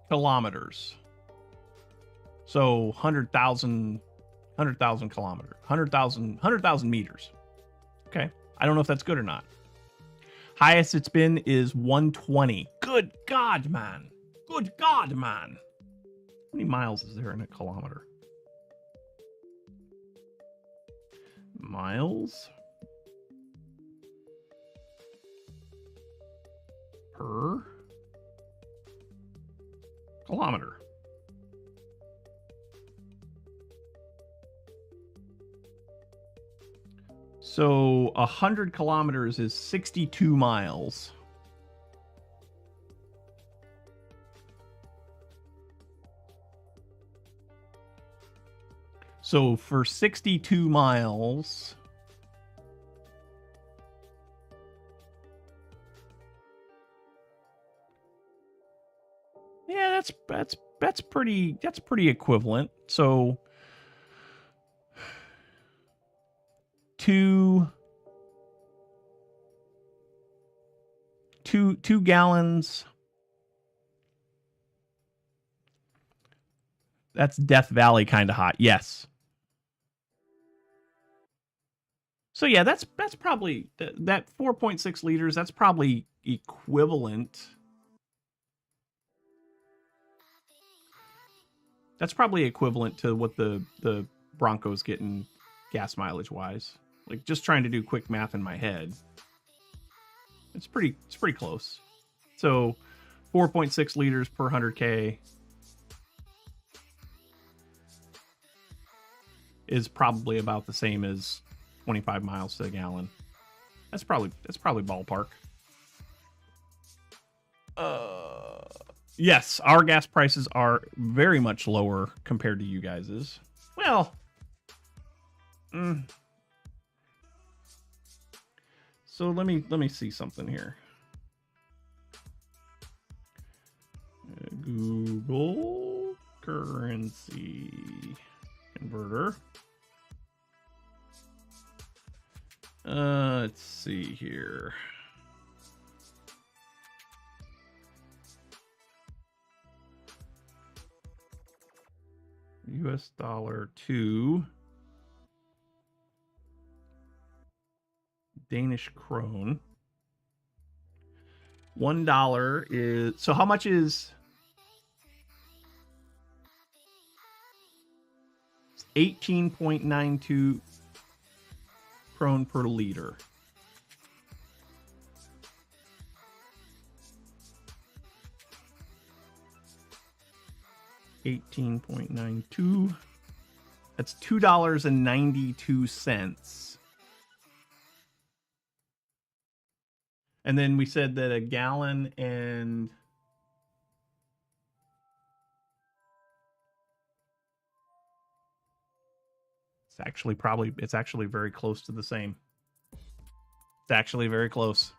kilometers. So 100,000 kilometers, 100,000 meters. Okay. I don't know if that's good or not. Highest it's been is 120. Good God, man. Good God, man. How many miles is there in a kilometer? Miles per kilometer. So 100 kilometers is 62 miles. So for 62 miles, yeah, that's pretty equivalent. So two gallons. That's Death Valley kind of hot. Yes. So yeah, that's probably that 4.6 liters. That's probably equivalent. That's probably equivalent to what the Broncos getting gas mileage wise. Like just trying to do quick math in my head. It's pretty close. So 4.6 liters per 100K is probably about the same as 25 miles to the gallon. That's probably ballpark. Yes, our gas prices are very much lower compared to you guys's. Well, so let me see something here. Google currency converter. Let's see here. US dollar to Danish krone. $1 is, so how much is 18.92 krone per liter. $18.92. That's $2.92. And then we said that a gallon and it's actually very close to the same. It's actually very close.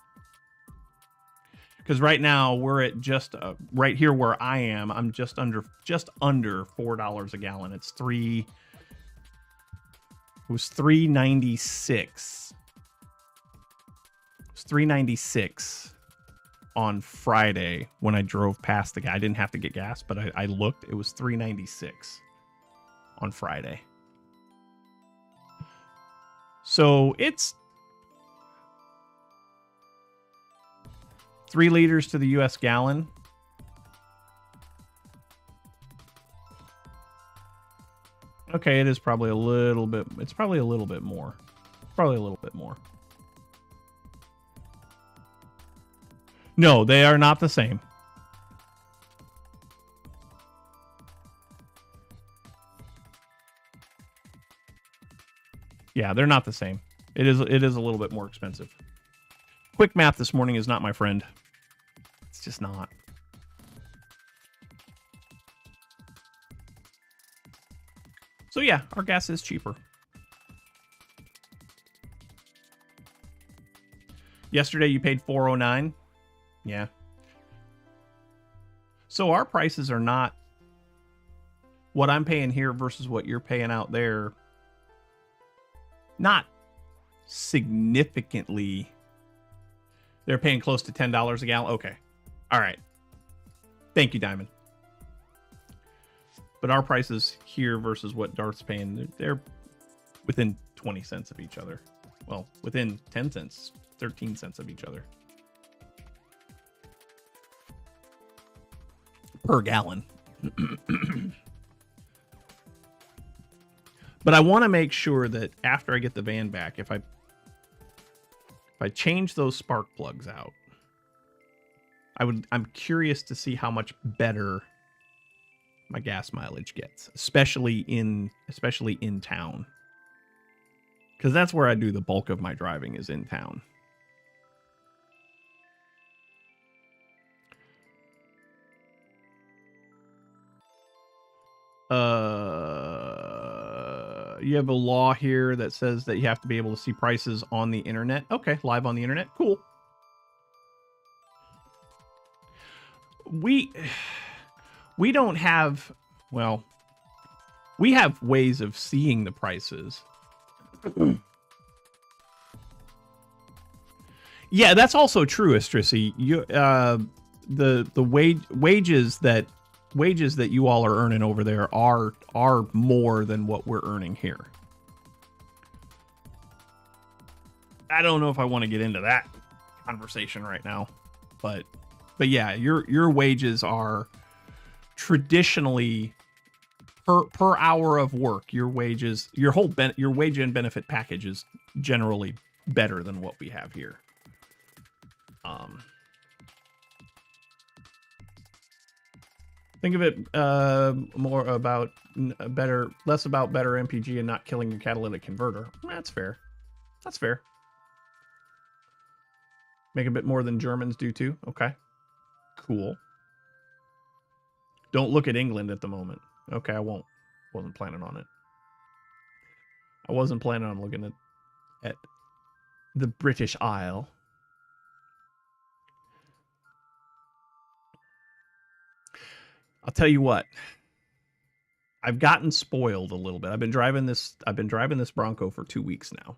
Because right now we're at just right here where I am. I'm just under $4 a gallon. It was $3.96. It was $3.96 on Friday when I drove past the guy. I didn't have to get gas, but I looked. It was $3.96 on Friday. So it's 3 liters to the US gallon. Okay, it is probably a little bit. It's probably a little bit more. Probably a little bit more. No, they are not the same. Yeah, they're not the same. It is a little bit more expensive. Quick math this morning is not my friend. It's just not. So yeah, our gas is cheaper. Yesterday you paid $4.09. Yeah. So our prices are not what I'm paying here versus what you're paying out there. Not significantly. They're paying close to $10 a gallon. Okay. All right. Thank you, Diamond. But our prices here versus what Darth's paying, they're within 20 cents of each other. Well, within 10 cents, 13 cents of each other. Per gallon. But I want to make sure that after I get the van back, if I change those spark plugs out, I'm curious to see how much better my gas mileage gets, especially in town. Because that's where I do the bulk of my driving, is in town. You have a law here that says that you have to be able to see prices on the internet. Okay, live on the internet. Cool. We don't have, well, we have ways of seeing the prices. Yeah, that's also true, Estrisi. You the wages that you all are earning over there are more than what we're earning here. I don't know if I want to get into that conversation right now, but yeah, your wages are traditionally per hour of work. Your wages, your wage and benefit package is generally better than what we have here. Think of it more about less about better MPG and not killing your catalytic converter. That's fair. That's fair. Make a bit more than Germans do too. Okay. Cool. Don't look at England at the moment. Okay, I won't. Wasn't planning on it. I wasn't planning on looking at the British Isle. I'll tell you what. I've gotten spoiled a little bit. I've been driving this Bronco for 2 weeks now.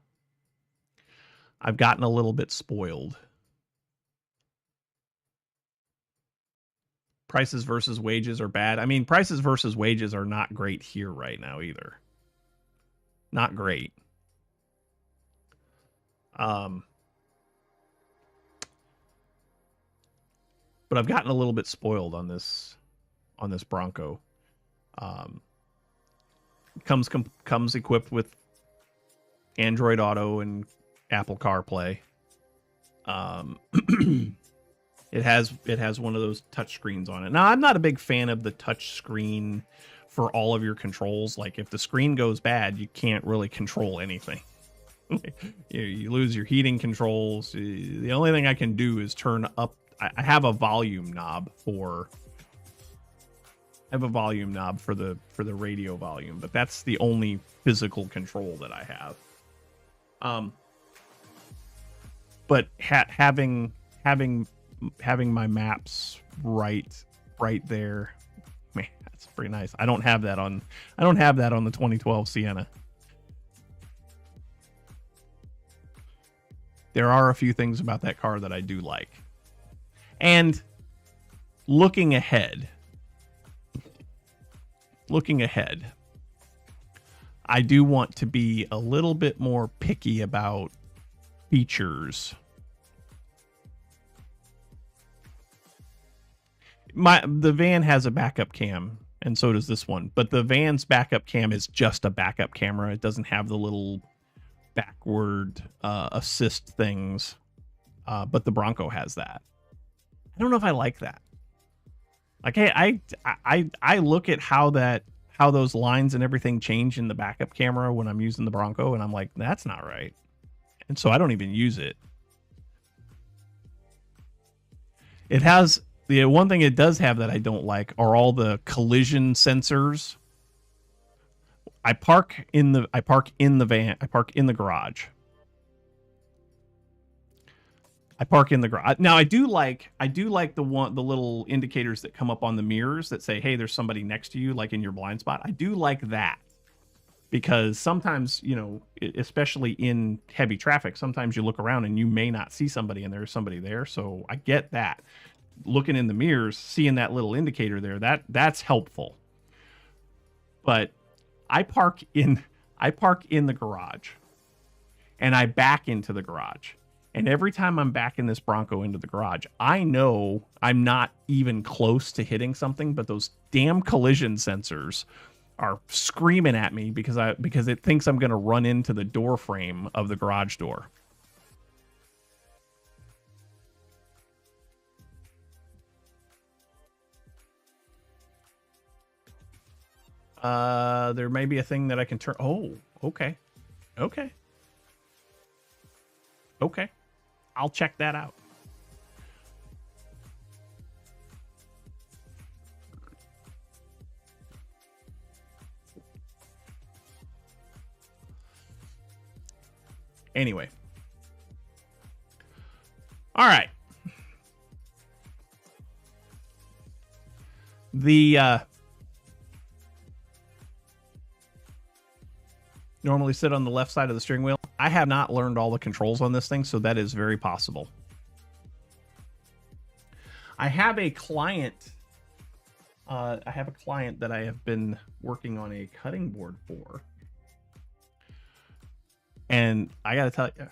I've gotten a little bit spoiled. Prices versus wages are bad. I mean, prices versus wages are not great here right now either. Not great. But I've gotten a little bit spoiled on this Bronco. Comes equipped with Android Auto and Apple CarPlay. It has one of those touch screens on it. Now, I'm not a big fan of the touch screen for all of your controls. Like, if the screen goes bad, you can't really control anything. You lose your heating controls. The only thing I can do is turn up. I have a volume knob for the radio volume, but that's the only physical control that I have. But having having my maps right there. Man, that's pretty nice. I don't have that on the 2012 Sienna. There are a few things about that car that I do like. And looking ahead, I do want to be a little bit more picky about features. The van has a backup cam, and so does this one. But the van's backup cam is just a backup camera. It doesn't have the little backward assist things. But the Bronco has that. I don't know if I like that. Like, hey, I look at how those lines and everything change in the backup camera when I'm using the Bronco, and I'm like, that's not right. And so I don't even use it. It has the one thing it does have that I don't like are all the collision sensors. I park in the van. I park in the garage. Now I do like the little indicators that come up on the mirrors that say, hey, there's somebody next to you, like in your blind spot. I do like that, because sometimes, you know, especially in heavy traffic, sometimes you look around and you may not see somebody and there's somebody there. So I get that. Looking in the mirrors, seeing that little indicator there, that's helpful. But I park in the garage, and I back into the garage. And every time I'm backing this Bronco into the garage, I know I'm not even close to hitting something, but those damn collision sensors are screaming at me because it thinks I'm going to run into the door frame of the garage door. There may be a thing that I can turn. Oh, okay. I'll check that out. Anyway. All right. Normally sit on the left side of the steering wheel. I have not learned all the controls on this thing, so that is very possible. I have a client that I have been working on a cutting board for. And I got to tell you,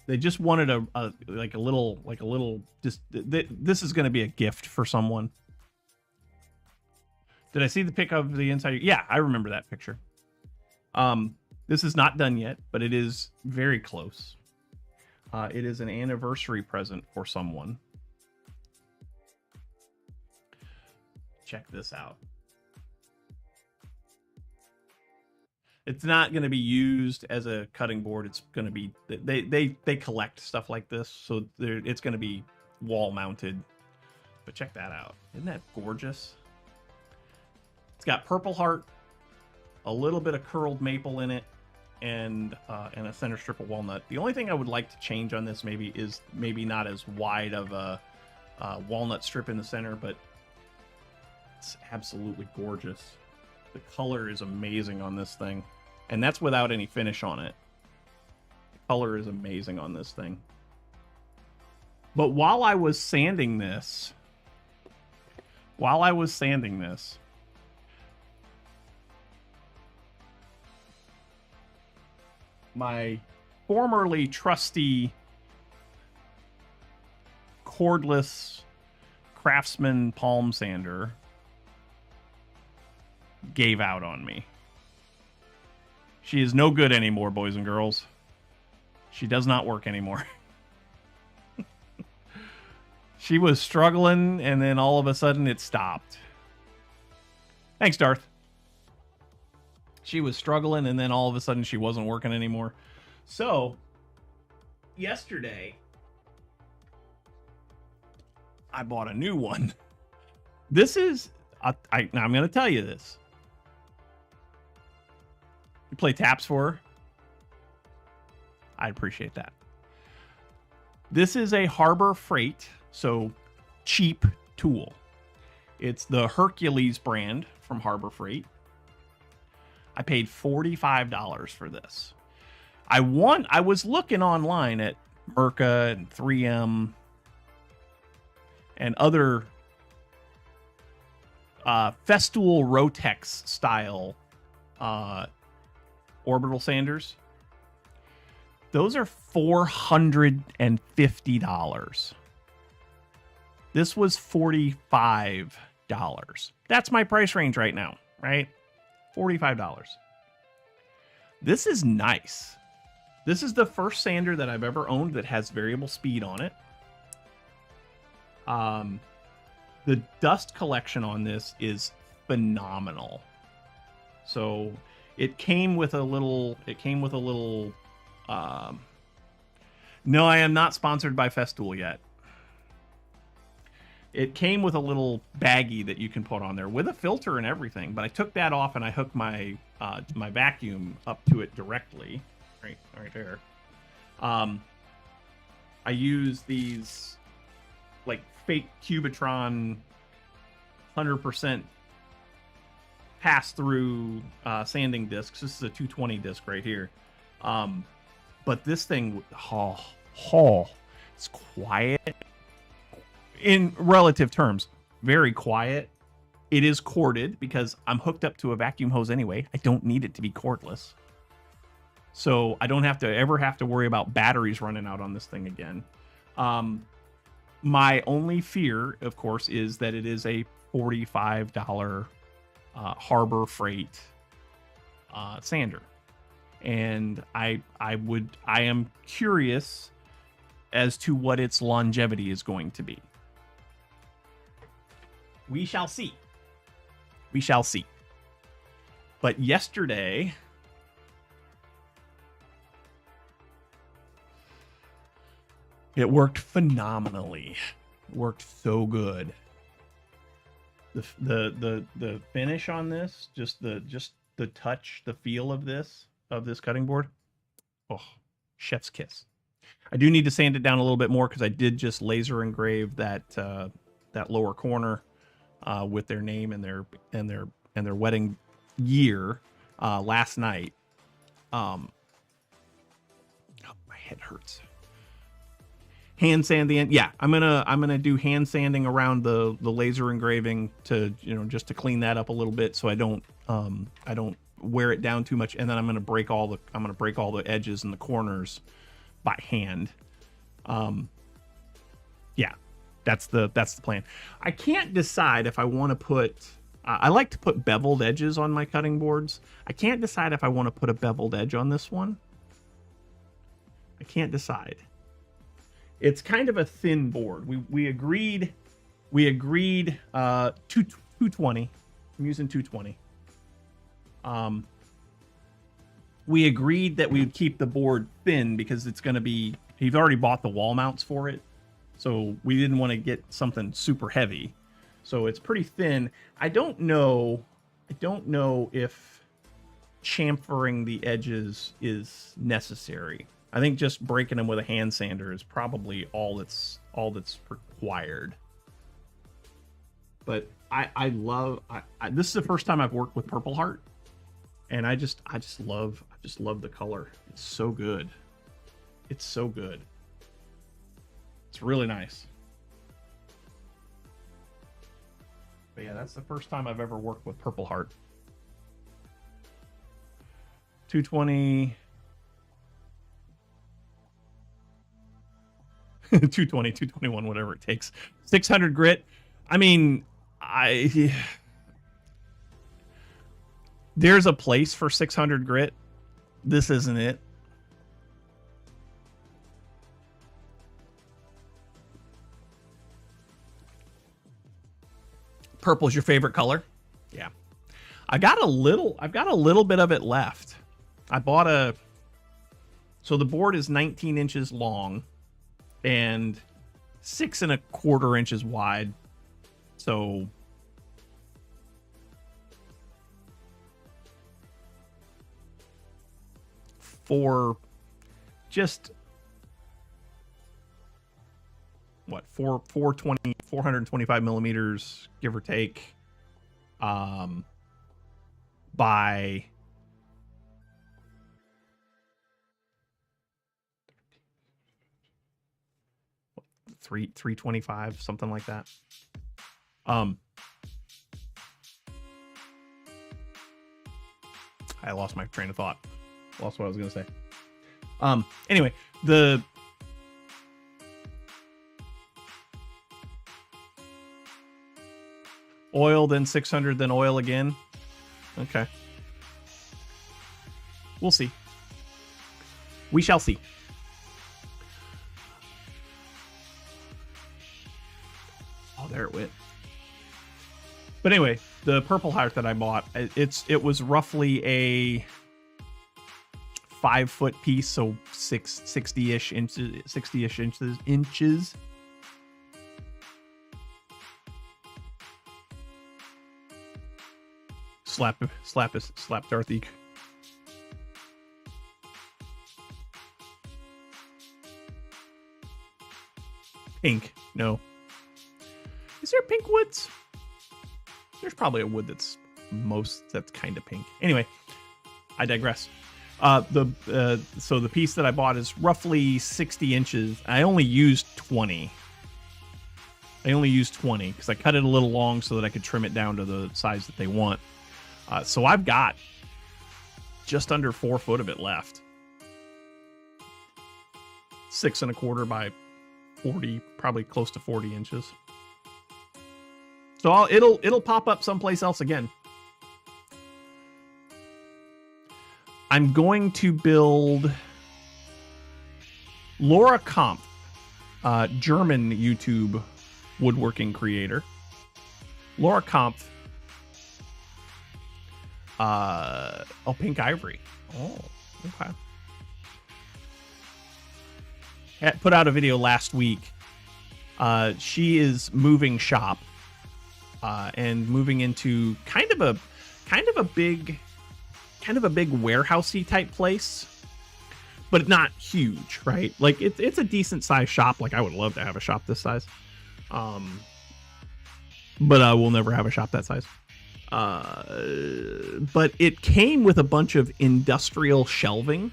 they just wanted a little this is going to be a gift for someone. Did I see the pic of the inside? Yeah, I remember that picture. This is not done yet, but it is very close. It is an anniversary present for someone. Check this out. It's not going to be used as a cutting board. It's going to be, they collect stuff like this, so it's going to be wall mounted. But check that out. Isn't that gorgeous? It's got Purple Heart, a little bit of curled maple in it, and a center strip of walnut. The only thing I would like to change on this is maybe not as wide of a walnut strip in the center, but it's absolutely gorgeous. The color is amazing on this thing, and that's without any finish on it. The color is amazing on this thing. But while I was sanding this, my formerly trusty cordless Craftsman palm sander gave out on me. She is no good anymore, boys and girls. She does not work anymore. She was struggling, and then all of a sudden it stopped. Thanks, Darth. She was struggling, and then all of a sudden she wasn't working anymore. So, yesterday, I bought a new one. This is... now I'm going to tell you this. You play taps for her? I'd appreciate that. This is a Harbor Freight So cheap tool. It's the Hercules brand from Harbor Freight. I paid $45 for this. I was looking online at Merca and 3M and other Festool Rotex style orbital sanders. Those are $450. This was $45. That's my price range right now, right? $45. This is nice. This is the first sander that I've ever owned that has variable speed on it. The dust collection on this is phenomenal. So it came with a little, no, I am not sponsored by Festool yet. It came with a little baggie that you can put on there with a filter and everything, but I took that off and I hooked my my vacuum up to it directly, right there. I use these like fake Cubitron 100% pass-through sanding discs. This is a 220 disc right here. But this thing, it's quiet. In relative terms, very quiet. It is corded because I'm hooked up to a vacuum hose anyway. I don't need it to be cordless. So I don't have to worry about batteries running out on this thing again. My only fear, of course, is that it is a $45 Harbor Freight sander. And I am curious as to what its longevity is going to be. We shall see. We shall see. But yesterday, it worked phenomenally. It worked so good. The finish on this, just the touch, the feel of this cutting board. Oh, chef's kiss. I do need to sand it down a little bit more because I did just laser engrave that lower corner with their name and their wedding year last night. Oh, my head hurts. Hand sand the end. Yeah, I'm gonna do hand sanding around the laser engraving to just to clean that up a little bit so I don't wear it down too much, and then I'm gonna break all the edges and the corners by hand. Yeah, that's the plan. I can't decide if I want to put. I like to put beveled edges on my cutting boards. I can't decide if I want to put a beveled edge on this one. I can't decide. It's kind of a thin board. We agreed 220. I'm using 220. We agreed that we would keep the board thin because it's going to be, he's already bought the wall mounts for it. So we didn't want to get something super heavy. So it's pretty thin. I don't know if chamfering the edges is necessary. I think just breaking them with a hand sander is probably all that's required. But I love this is the first time I've worked with Purple Heart, and I just love the color. It's so good. It's so good. It's really nice. But yeah, that's the first time I've ever worked with Purple Heart. 220 220, 221, whatever it takes. 600 grit. I mean, there's a place for 600 grit. This isn't it. Purple's your favorite color? Yeah. I've got a little bit of it left. I bought so the board is 19 inches long and 6 1/4 inches wide. So for just what, 425 millimeters, give or take, by 325, something like that. I lost my train of thought. Lost what I was going to say. Anyway, the oil, then 600, then oil again. Okay. We'll see. We shall see. Oh, there it went. But anyway, the purple heart that I bought, it was roughly a 5-foot piece, so 60-ish inches. Slap Darth Eek. Pink. No. Is there pink woods? There's probably a wood that's kind of pink. Anyway, I digress. So the piece that I bought is roughly 60 inches. I only used 20. Because I cut it a little long so that I could trim it down to the size that they want. So I've got just under 4 foot of it left. 6 1/4 by 40, probably close to 40 inches. So it'll pop up someplace else again. I'm going to build Laura Kampf, German YouTube woodworking creator. Laura Kampf. Pink ivory. Oh, okay. Put out a video last week. She is moving shop. And moving into kind of a big warehousey type place, but not huge, right? Like it's a decent sized shop. Like I would love to have a shop this size, but I will never have a shop that size. But it came with a bunch of industrial shelving.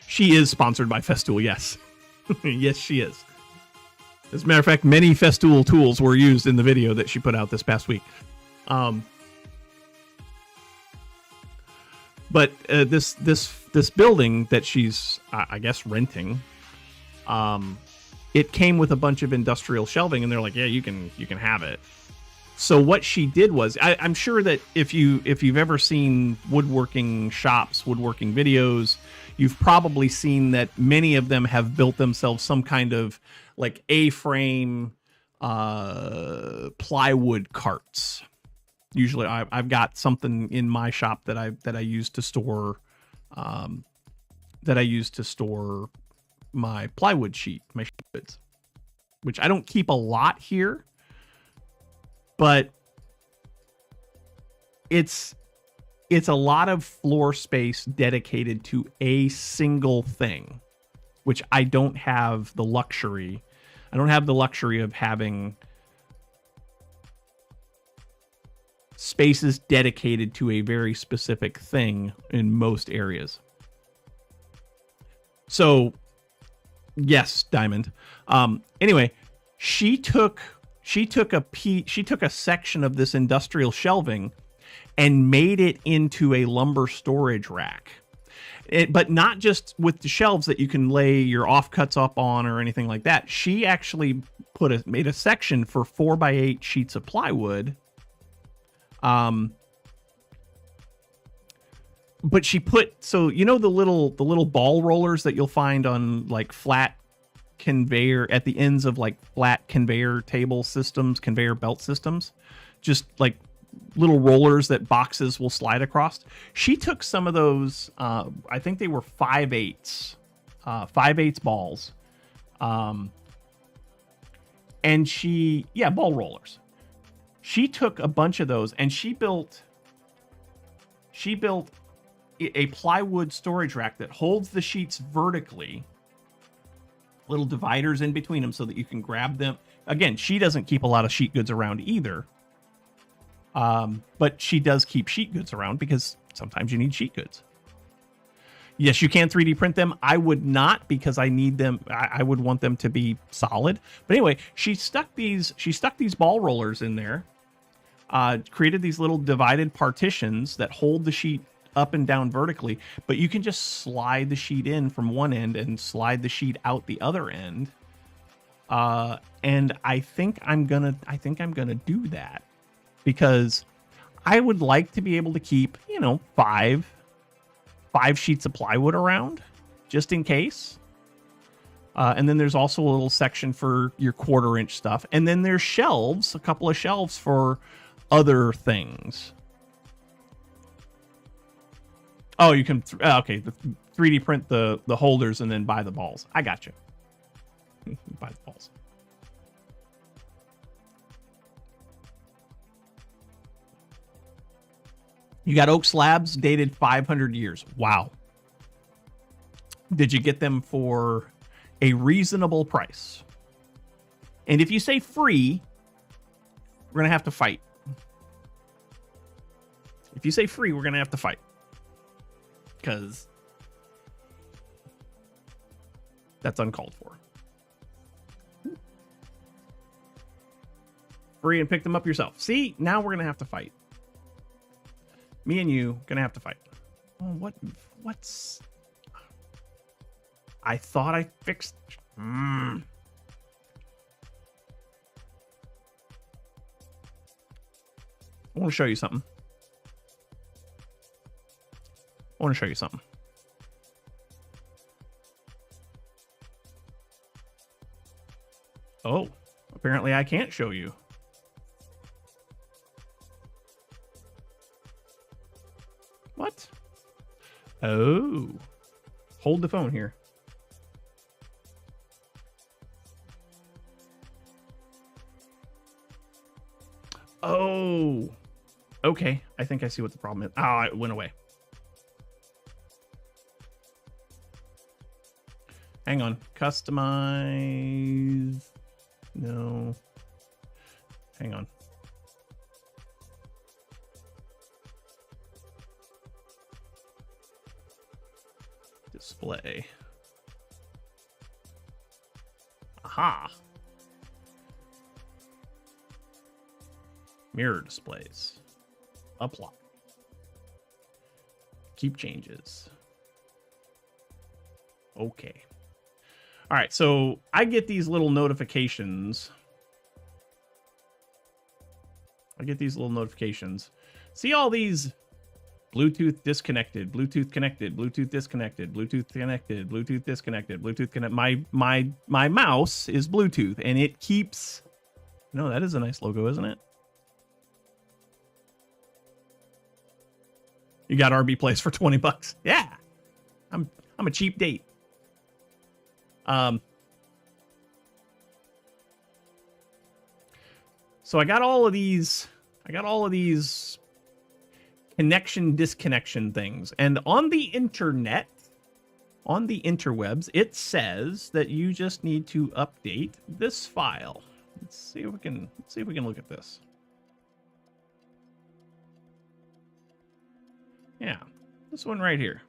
She is sponsored by Festool, yes. Yes, she is. As a matter of fact, many Festool tools were used in the video that she put out this past week. But this building that she's, I guess, renting, it came with a bunch of industrial shelving, and they're like, yeah, you can have it. So what she did was, I'm sure that if you've ever seen woodworking shops, woodworking videos, you've probably seen that many of them have built themselves some kind of like A-frame plywood carts. Usually I've got something in my shop that I use to store my plywood sheet, my sheet goods, which I don't keep a lot here, but it's a lot of floor space dedicated to a single thing, which I don't have the luxury. I don't have the luxury of having spaces dedicated to a very specific thing in most areas. So, yes, Diamond. Anyway, she took a section of this industrial shelving and made it into a lumber storage rack. But not just with the shelves that you can lay your offcuts up on or anything like that. She actually made a section for 4x8 sheets of plywood. But she so you know the little ball rollers that you'll find on like flat conveyor at the ends of like flat conveyor table systems, conveyor belt systems, just like little rollers that boxes will slide across. She took some of those, I think they were 5/8 balls. And ball rollers. She took a bunch of those and she built a plywood storage rack that holds the sheets vertically little dividers in between them so that you can grab them. Again, she doesn't keep a lot of sheet goods around either. But she does keep sheet goods around because sometimes you need sheet goods. Yes, you can 3D print them. I would not, because I need them. I would want them to be solid. But anyway, she stuck these ball rollers in there. Created these little divided partitions that hold the sheet up and down vertically, but you can just slide the sheet in from one end and slide the sheet out the other end. And I think I'm gonna do that, because I would like to be able to keep, you know, five sheets of plywood around just in case. And then there's also a little section for your 1/4 inch stuff. And then there's shelves, a couple of shelves for other things. Oh, you can, okay, 3D print the holders and then buy the balls. I got you. Buy the balls. You got oak slabs dated 500 years. Wow. Did you get them for a reasonable price? And if you say free, we're going to have to fight. If you say free, we're going to have to fight. Because that's uncalled for. Free and pick them up yourself. See, now we're going to have to fight. Me and you going to have to fight. Oh, what's... I thought I fixed... I want to show you something. Oh, apparently I can't show you. What? Oh. Hold the phone here. Oh. Okay, I think I see what the problem is. Oh, it went away. Hang on. Customize. No. Hang on. Display. Aha. Mirror displays. Apply. Keep changes. Okay. All right, so I get these little notifications. See all these Bluetooth disconnected, Bluetooth connected, Bluetooth disconnected, Bluetooth connected, Bluetooth disconnected, Bluetooth connected. My mouse is Bluetooth, and it keeps... No, that is a nice logo, isn't it? You got rbPlays for $20. Yeah. I'm a cheap date. So I got all of these connection disconnection things, and on the internet, on the interwebs, it says that you just need to update this file. Let's see if we can look at this. Yeah, this one right here.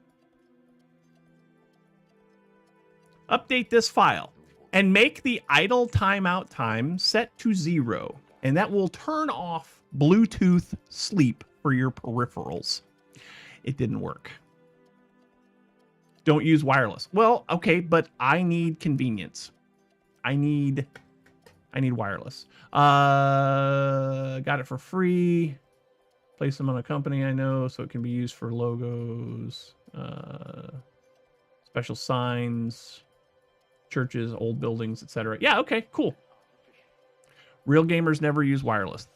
Update this file and make the idle timeout time set to 0, and that will turn off Bluetooth sleep for your peripherals. It didn't work. Don't use wireless. Well, okay, but I need convenience. I need wireless. Got it for free. Place them on a company I know so it can be used for logos, special signs, churches, old buildings, etc. Yeah, okay, cool. Real gamers never use wireless.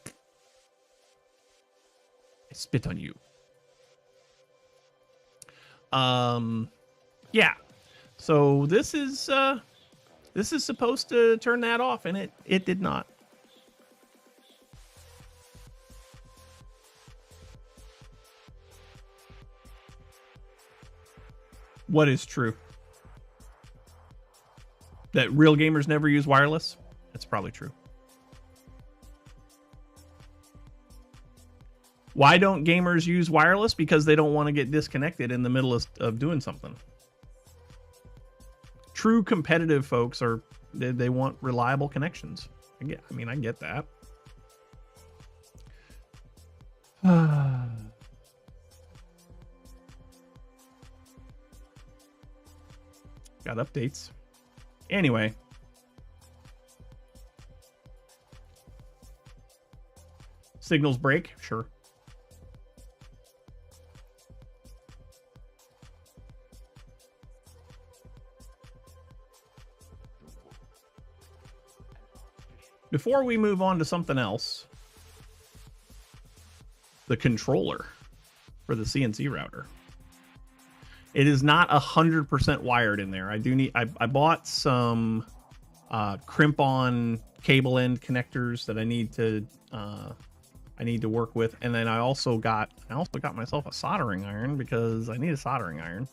I spit on you. Yeah. So this is supposed to turn that off, and it did not. What is true? That real gamers never use wireless? That's probably true. Why don't gamers use wireless? Because they don't want to get disconnected in the middle of doing something. True competitive folks they want reliable connections. I get that. Got updates. Anyway. Signals break? Sure. Before we move on to something else, the controller for the CNC router. It is not 100% wired in there. I bought some crimp-on cable end connectors that I need to work with, and then I also got myself a soldering iron because I need a soldering iron.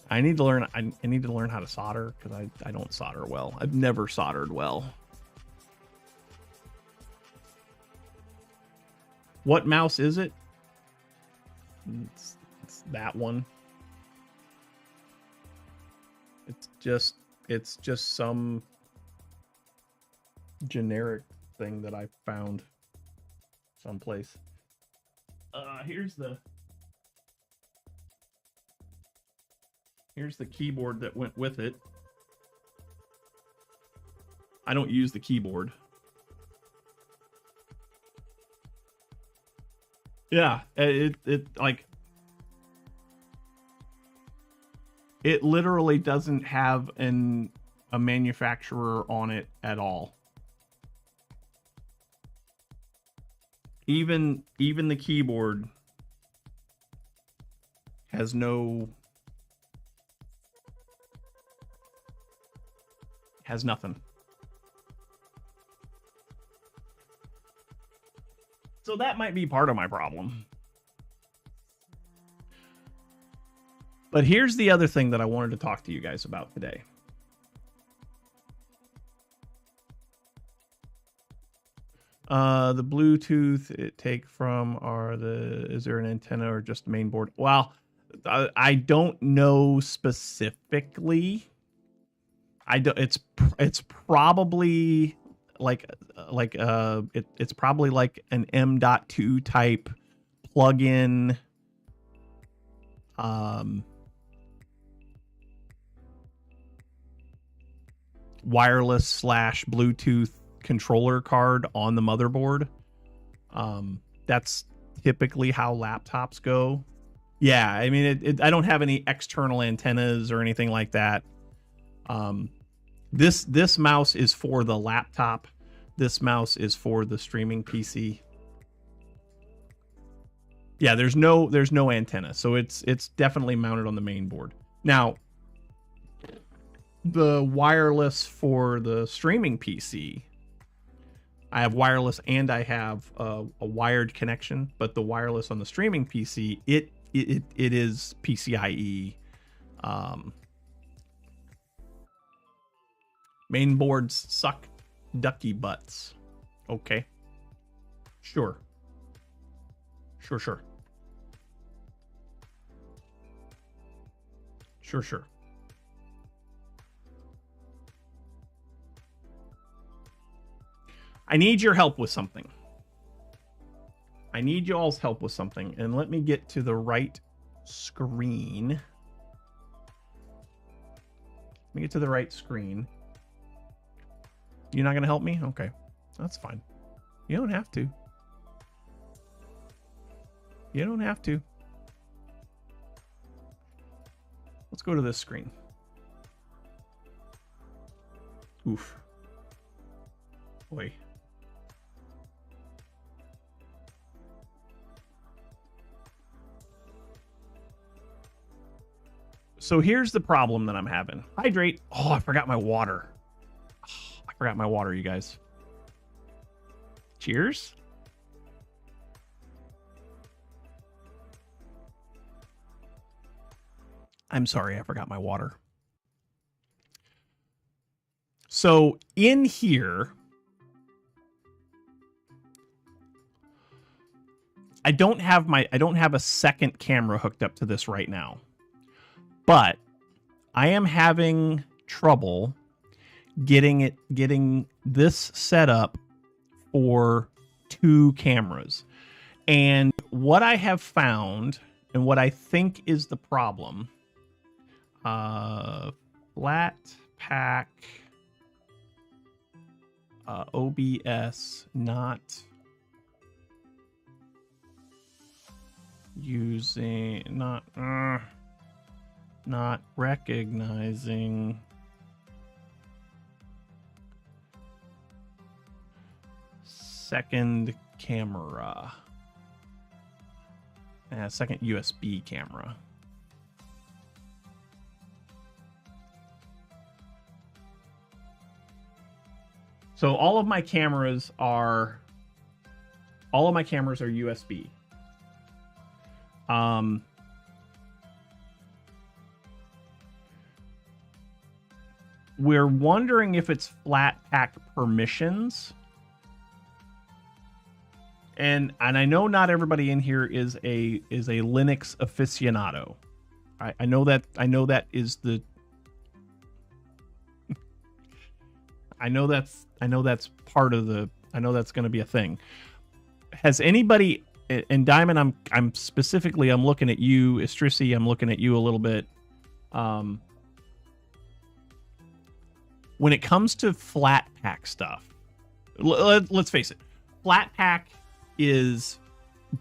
I need to learn how to solder because I don't solder well. I've never soldered well. What mouse is it? It's that one. It's just some generic thing that I found someplace. Here's the keyboard that went with it. I don't use the keyboard. Yeah, it literally doesn't have a manufacturer on it at all. Even the keyboard has nothing. So that might be part of my problem. But here's the other thing that I wanted to talk to you guys about today. The Bluetooth it take from is there an antenna or just main board? Well, I don't know specifically. It's probably it's probably like an M.2 type plug-in wireless / Bluetooth controller card on the motherboard. That's typically how laptops go. Yeah, I mean, I don't have any external antennas or anything like that. This mouse is for the laptop. This mouse is for the streaming PC. Yeah, there's no antenna, so it's definitely mounted on the main board. Now, the wireless for the streaming PC, I have wireless and I have a wired connection, but the wireless on the streaming PC, it is PCIe. Main boards suck ducky butts. Okay. Sure. Sure. I need your help with something. I need y'all's help with something. And let me get to the right screen. Let me get to the right screen. You're not going to help me? Okay. That's fine. You don't have to. You don't have to. Let's go to this screen. Oof. Boy. So here's the problem that I'm having. Hydrate. Oh, I forgot my water. Oh, I forgot my water, you guys. Cheers. I'm sorry, I forgot my water. So in here, I don't have a second camera hooked up to this right now, but I am having trouble getting this set up for 2 cameras. And what I have found, and what I think is the problem, flat pack OBS not using, not recognizing second camera, second USB camera. So all of my cameras are USB. We're wondering if it's flat pack permissions. And I know not everybody in here is a Linux aficionado. I know that is the I know that's part of the, I know that's going to be a thing. Has anybody, and Diamond, I'm specifically, I'm looking at you, Istrisi, I'm looking at you a little bit. When it comes to flat pack stuff, let's face it, flat pack is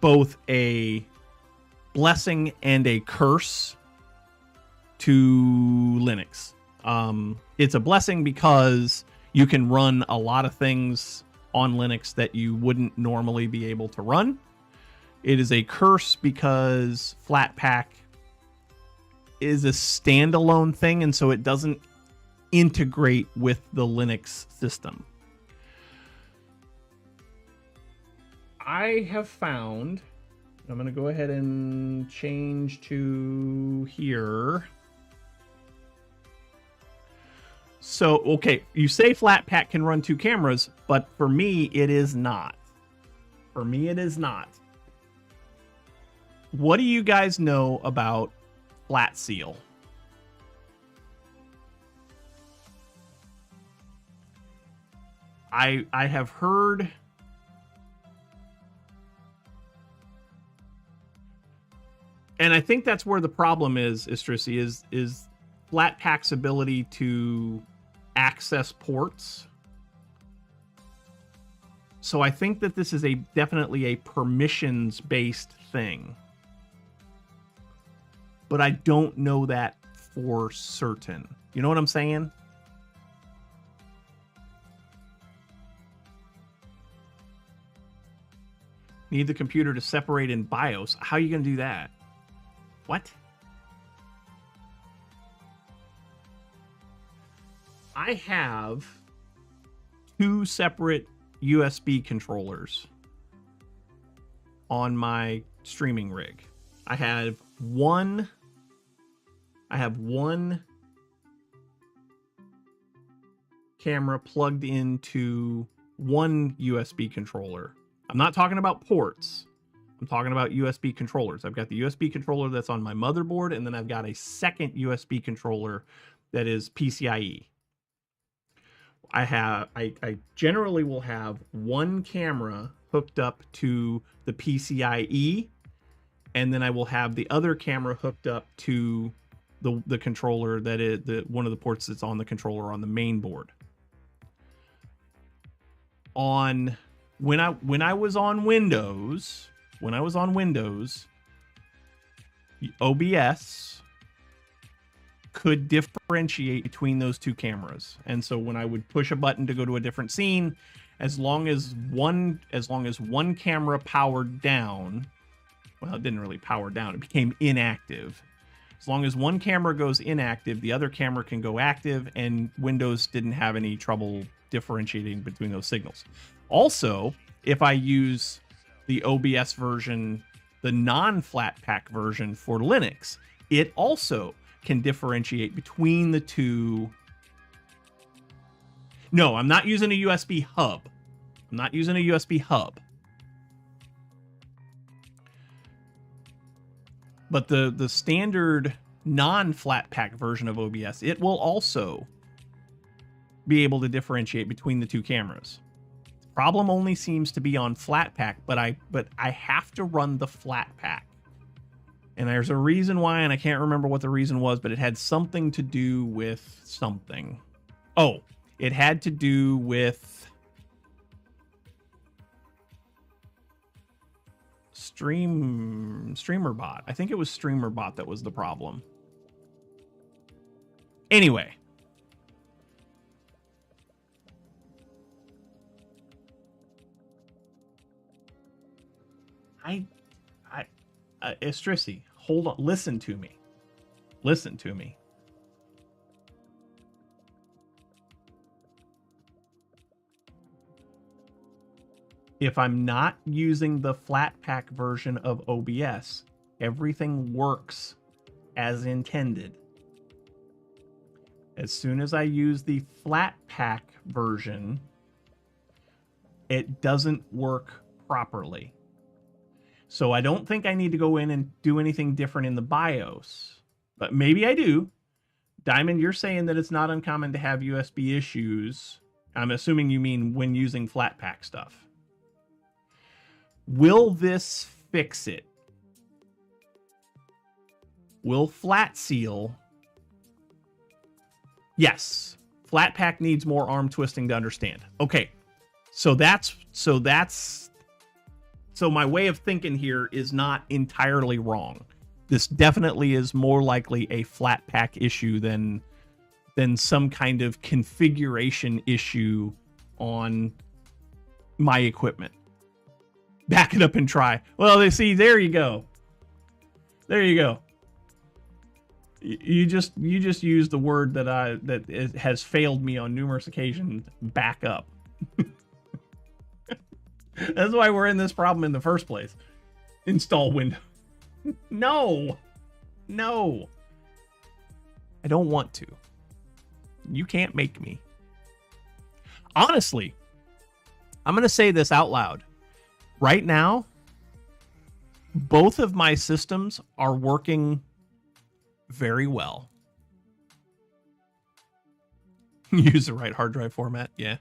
both a blessing and a curse to Linux. It's a blessing because you can run a lot of things on Linux that you wouldn't normally be able to run. It is a curse because Flatpak is a standalone thing, and so it doesn't integrate with the Linux system. I have found, I'm going to go ahead and change to here. So, okay, you say Flatpak can run 2 cameras, but for me, it is not. For me, it is not. What do you guys know about Flat Seal? I have heard... And I think that's where the problem is, Istrisi, is Flatpak's ability to access ports. So I think that this is definitely a permissions-based thing. But I don't know that for certain. You know what I'm saying? Need the computer to separate in BIOS. How are you going to do that? What? I have 2 separate USB controllers on my streaming rig. I have one camera plugged into one USB controller. I'm not talking about ports. I'm talking about USB controllers. I've got the USB controller that's on my motherboard, and then I've got a second USB controller that is PCIe. I generally will have one camera hooked up to the PCIe, and then I will have the other camera hooked up to the controller that is one of the ports that's on the controller on the main board. When I was on Windows, OBS could differentiate between those 2 cameras. And so when I would push a button to go to a different scene, as long as one camera powered down, well, it didn't really power down, it became inactive. As long as one camera goes inactive, the other camera can go active, and Windows didn't have any trouble differentiating between those signals. Also, if I use the OBS version, the non-Flatpak version for Linux, it also can differentiate between the 2 No, I'm not using a USB hub. I'm not using a USB hub. But the standard non-flat pack version of OBS, it will also be able to differentiate between the two cameras. Problem only seems to be on flat pack, but I have to run the flat pack. And there's a reason why, and I can't remember what the reason was, but it had something to do with something. Oh, it had to do with StreamerBot. I think it was StreamerBot that was the problem. Anyway. Estrisi, hold on. Listen to me. Listen to me. If I'm not using the flat pack version of OBS, everything works as intended. As soon as I use the flat pack version, it doesn't work properly. So I don't think I need to go in and do anything different in the BIOS, but maybe I do. Diamond, you're saying that it's not uncommon to have USB issues. I'm assuming you mean when using flat pack stuff. Will this fix it? Will Flat Seal? Yes. Flat pack needs more arm twisting to understand. Okay. So my way of thinking here is not entirely wrong. This definitely is more likely a flat pack issue than some kind of configuration issue on my equipment. Back it up and try. Well, they see, there you go. There you go. You just used the word that it has failed me on numerous occasions. Back up. That's why we're in this problem in the first place. Install Windows. No. No. I don't want to. You can't make me. Honestly, I'm going to say this out loud. Right now, both of my systems are working very well. Use the right hard drive format. Yeah.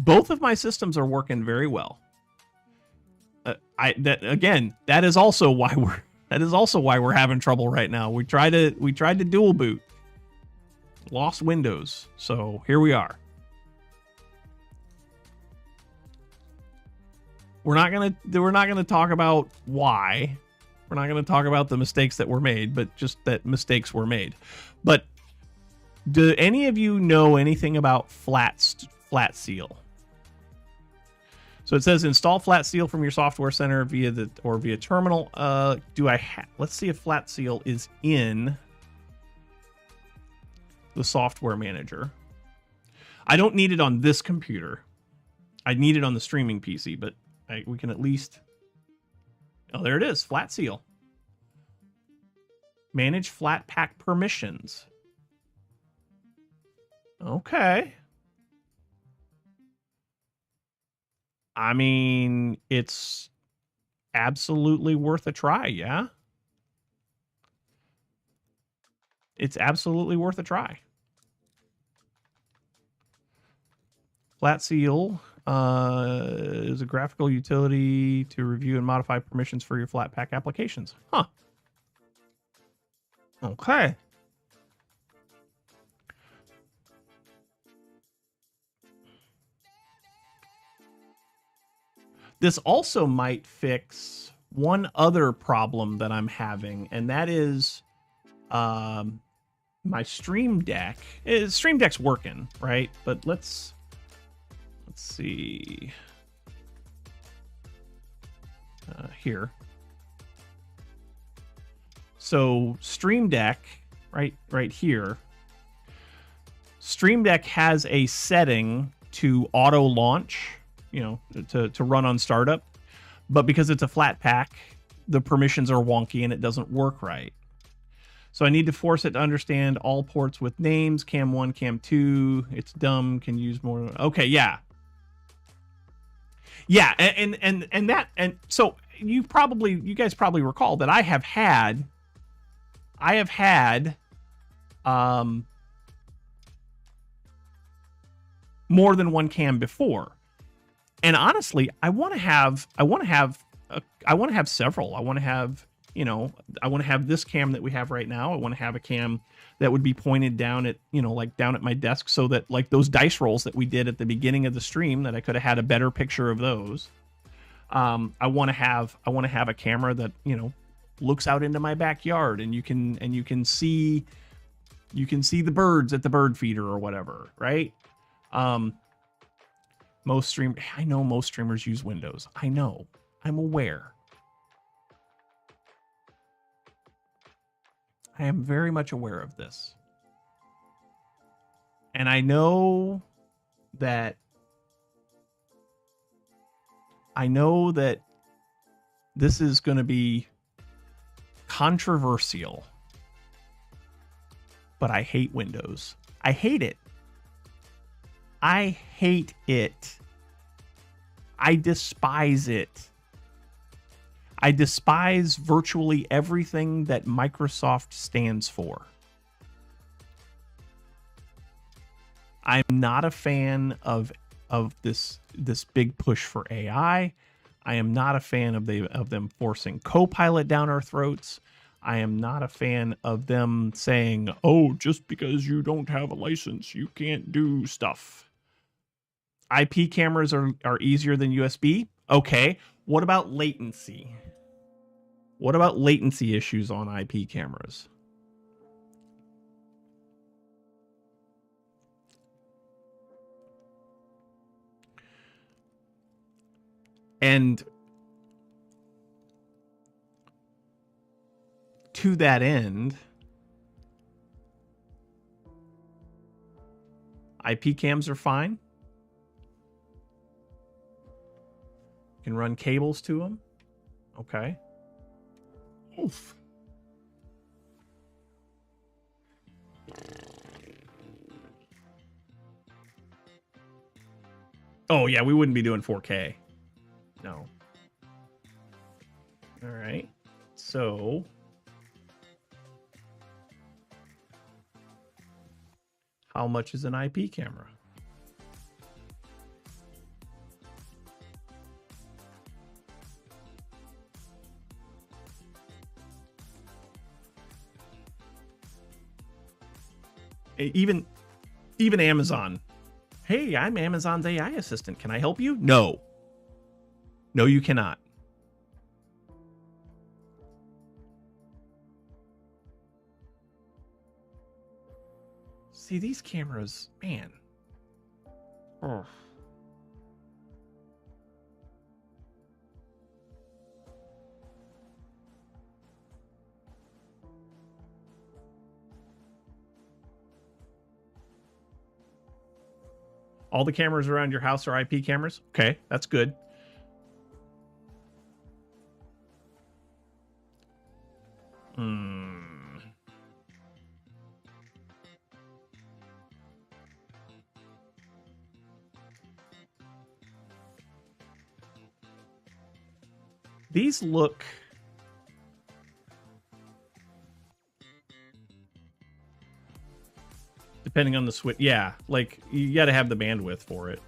Both of my systems are working very well. That is also why we're having trouble right now. We tried to dual boot. Lost Windows. So here we are. We're not gonna talk about why. We're not gonna talk about the mistakes that were made, but just that mistakes were made. But do any of you know anything about Flat Seal? So it says install Flat Seal from your software center via terminal. Let's see if Flat Seal is in the software manager. I don't need it on this computer. I need it on the streaming PC, but we can at least... Oh, there it is. Flat Seal. Manage flat pack permissions. Okay. I mean, it's absolutely worth a try, yeah? It's absolutely worth a try. Flat Seal is a graphical utility to review and modify permissions for your flat pack applications. Huh. Okay. This also might fix one other problem that I'm having, and that is my Stream Deck. Stream Deck's working, right? But let's see. Here. So Stream Deck, right here. Stream Deck has a setting to auto launch, to run on startup, but because it's a flat pack, the permissions are wonky and it doesn't work right. So I need to force it to understand all ports with names. Cam 1, Cam 2. It's dumb. Can use more. Okay, yeah. Yeah, and so you guys probably recall that I have had more than one cam before. And honestly, I want to have several. I want to have, I want to have this cam that we have right now. I want to have a cam that would be pointed down at, like down at my desk, so that like those dice rolls that we did at the beginning of the stream, that I could have had a better picture of those. I want to have a camera that, looks out into my backyard, and you can see the birds at the bird feeder or whatever, right? I know most streamers use Windows. I know. I'm aware. I am very much aware of this. And I know that this is going to be controversial. But I hate Windows. I hate it. I hate it. I despise it. I despise virtually everything that Microsoft stands for. I'm not a fan of this big push for AI. I am not a fan of them forcing Copilot down our throats. I am not a fan of them saying, "Oh, just because you don't have a license, you can't do stuff." IP cameras are easier than USB. Okay. What about latency? What about latency issues on IP cameras? And to that end, IP cams are fine. You can run cables to them. Okay. Oof. Oh, yeah, we wouldn't be doing 4K. No. All right. So how much is an IP camera? Even Amazon. Hey, I'm Amazon's AI assistant. Can I help you? No. No, you cannot. See, these cameras, man. Oh. All the cameras around your house are IP cameras? Okay, that's good. These look... Depending on the switch. Yeah, like, you got to have the bandwidth for it.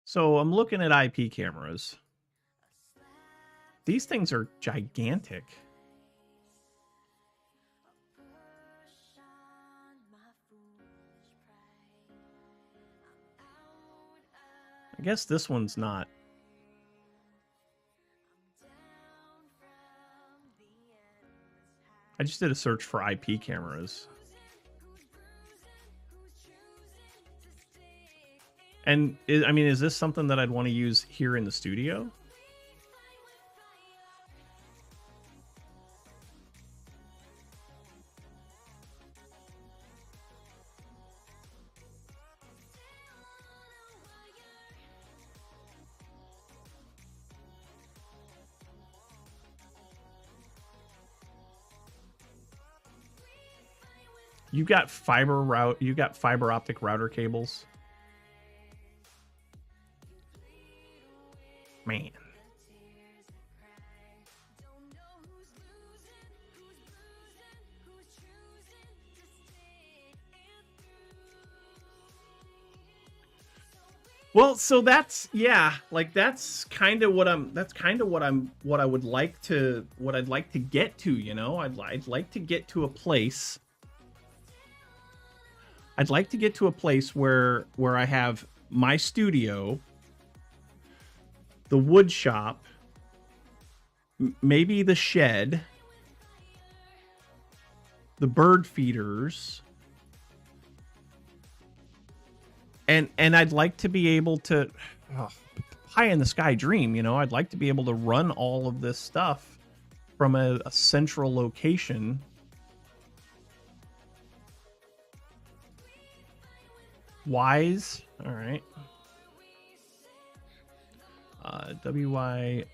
So I'm looking at IP cameras. These things are gigantic. I guess this one's not. I just did a search for IP cameras. And I mean, is this something that I'd want to use here in the studio? You got fiber optic router cables. Man. Well, so that's, yeah, like that's kind of what I would like to, what I'd like to get to, you know. I'd like to get to a place. I'd like to get to a place where I have my studio, the wood shop, maybe the shed, the bird feeders, and I'd like to be able to, pie in the sky dream, you know. I'd like to be able to run all of this stuff from a central location. Wise, all right. WYZE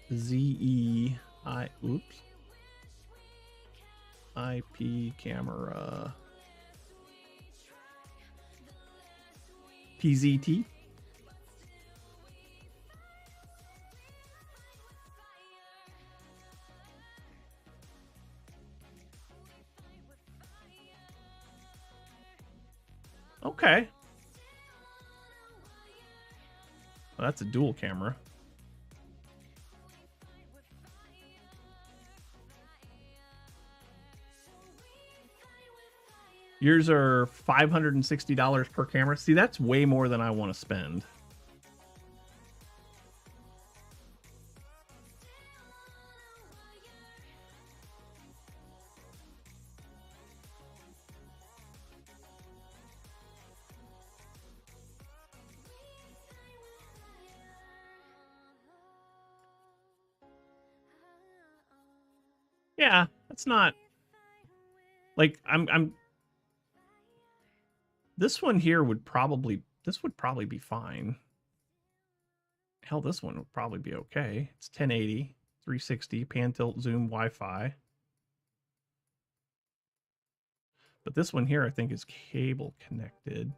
oops. IP camera PZT. Okay. Well, that's a dual camera. Yours are $560 per camera. See, that's way more than I want to spend. Yeah, that's not like I'm this one here would probably be fine. Hell, this one would probably be okay. It's 1080, 360, pan tilt zoom Wi-Fi. But this one here I think is cable connected.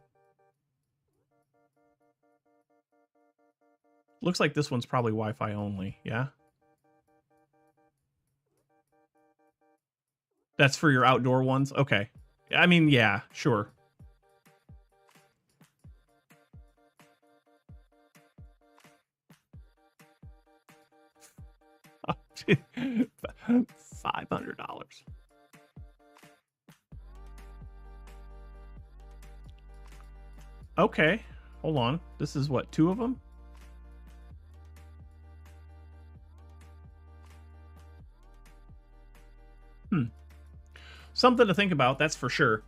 Looks like this one's probably Wi-Fi only, yeah? That's for your outdoor ones? Okay. I mean, yeah, sure. $500. Okay, hold on. This is what, 2 of them? Something to think about, that's for sure.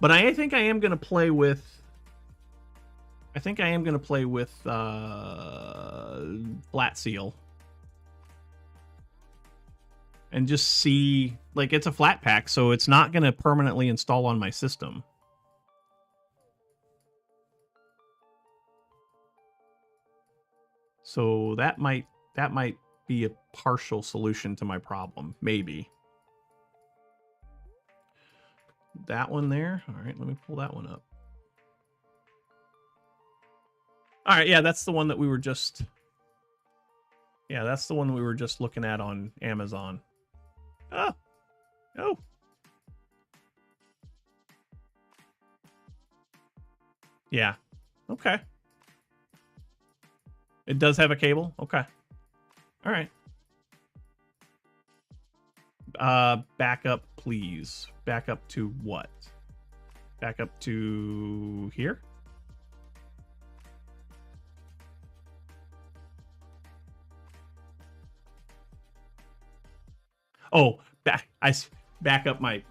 But I think I am going to play with... Flat Seal. And just see... Like, it's a flat pack, so it's not going to permanently install on my system. So that might be a partial solution to my problem, maybe. That one there. All right, let me pull that one up. All right, yeah, that's the one that we were just... Yeah, that's the one we were just looking at on Amazon. Oh. Oh. Yeah. Okay. It does have a cable? Okay. All right. Backup, please. Backup to what? Backup to here? Oh, back up my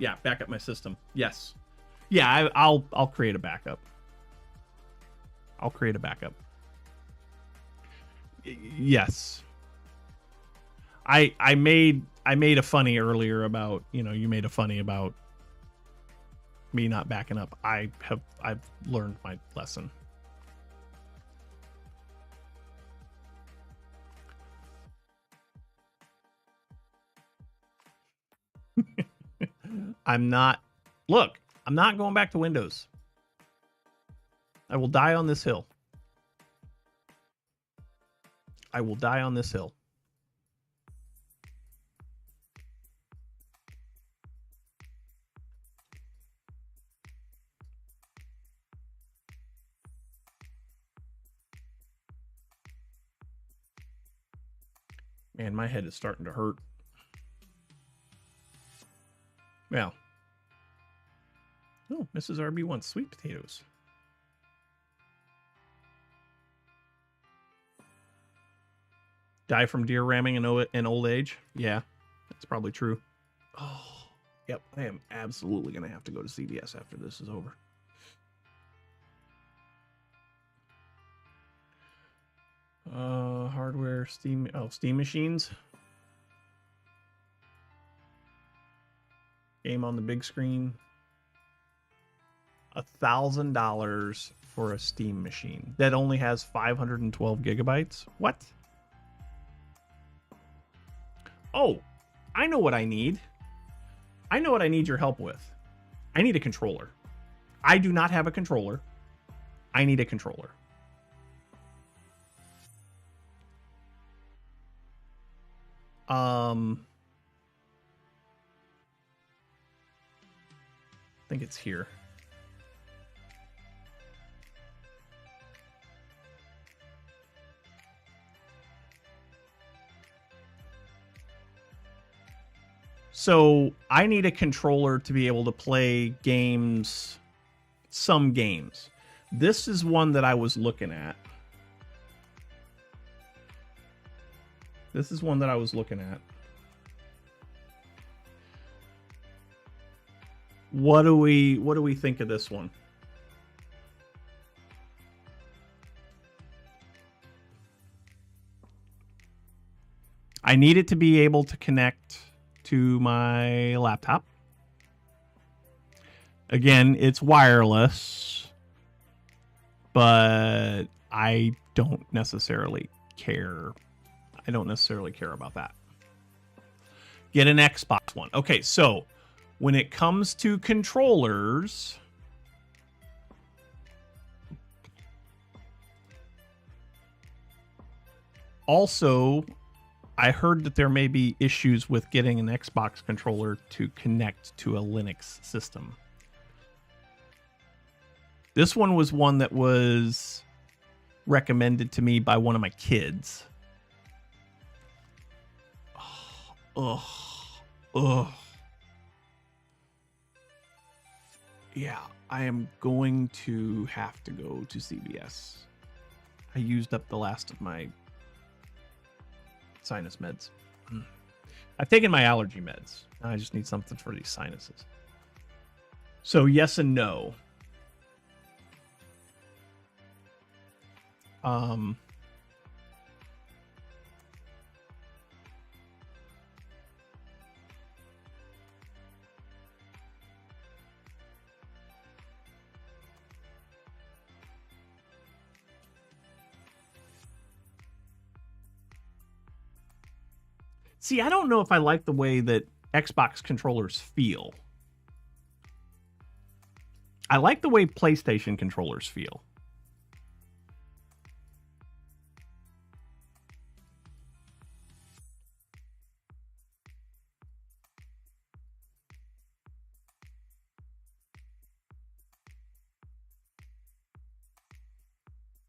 system. Yes. Yeah, I'll create a backup. I'll create a backup. Yes. I made a funny earlier about, you know, you made a funny about me not backing up. I've learned my lesson. I'm not... Look, I'm not going back to Windows. I will die on this hill. I will die on this hill. Man, my head is starting to hurt. Well. Oh, Mrs. RB wants sweet potatoes. Die from deer ramming in old age? Yeah, that's probably true. Oh, yep. I am absolutely going to have to go to CVS after this is over. Hardware, Steam. Oh, Steam machines. Game on the big screen. $1,000 for a Steam machine that only has 512 gigabytes. What? Oh, I know what I need. I know what I need your help with. I need a controller. I do not have a controller. I need a controller. I think it's here. So I need a controller to be able to play games, some games. This is one that I was looking at. This is one that I was looking at. What do we think of this one? I need it to be able to connect to my laptop. Again, it's wireless, but I don't necessarily care. I don't necessarily care about that. Get an Xbox One. Okay, so when it comes to controllers, also, I heard that there may be issues with getting an Xbox controller to connect to a Linux system. This one was one that was recommended to me by one of my kids. Ugh. Yeah, I am going to have to go to CVS. I used up the last of my sinus meds. I've taken my allergy meds. I just need something for these sinuses. So yes and no. See, I don't know if I like the way that Xbox controllers feel. I like the way PlayStation controllers feel.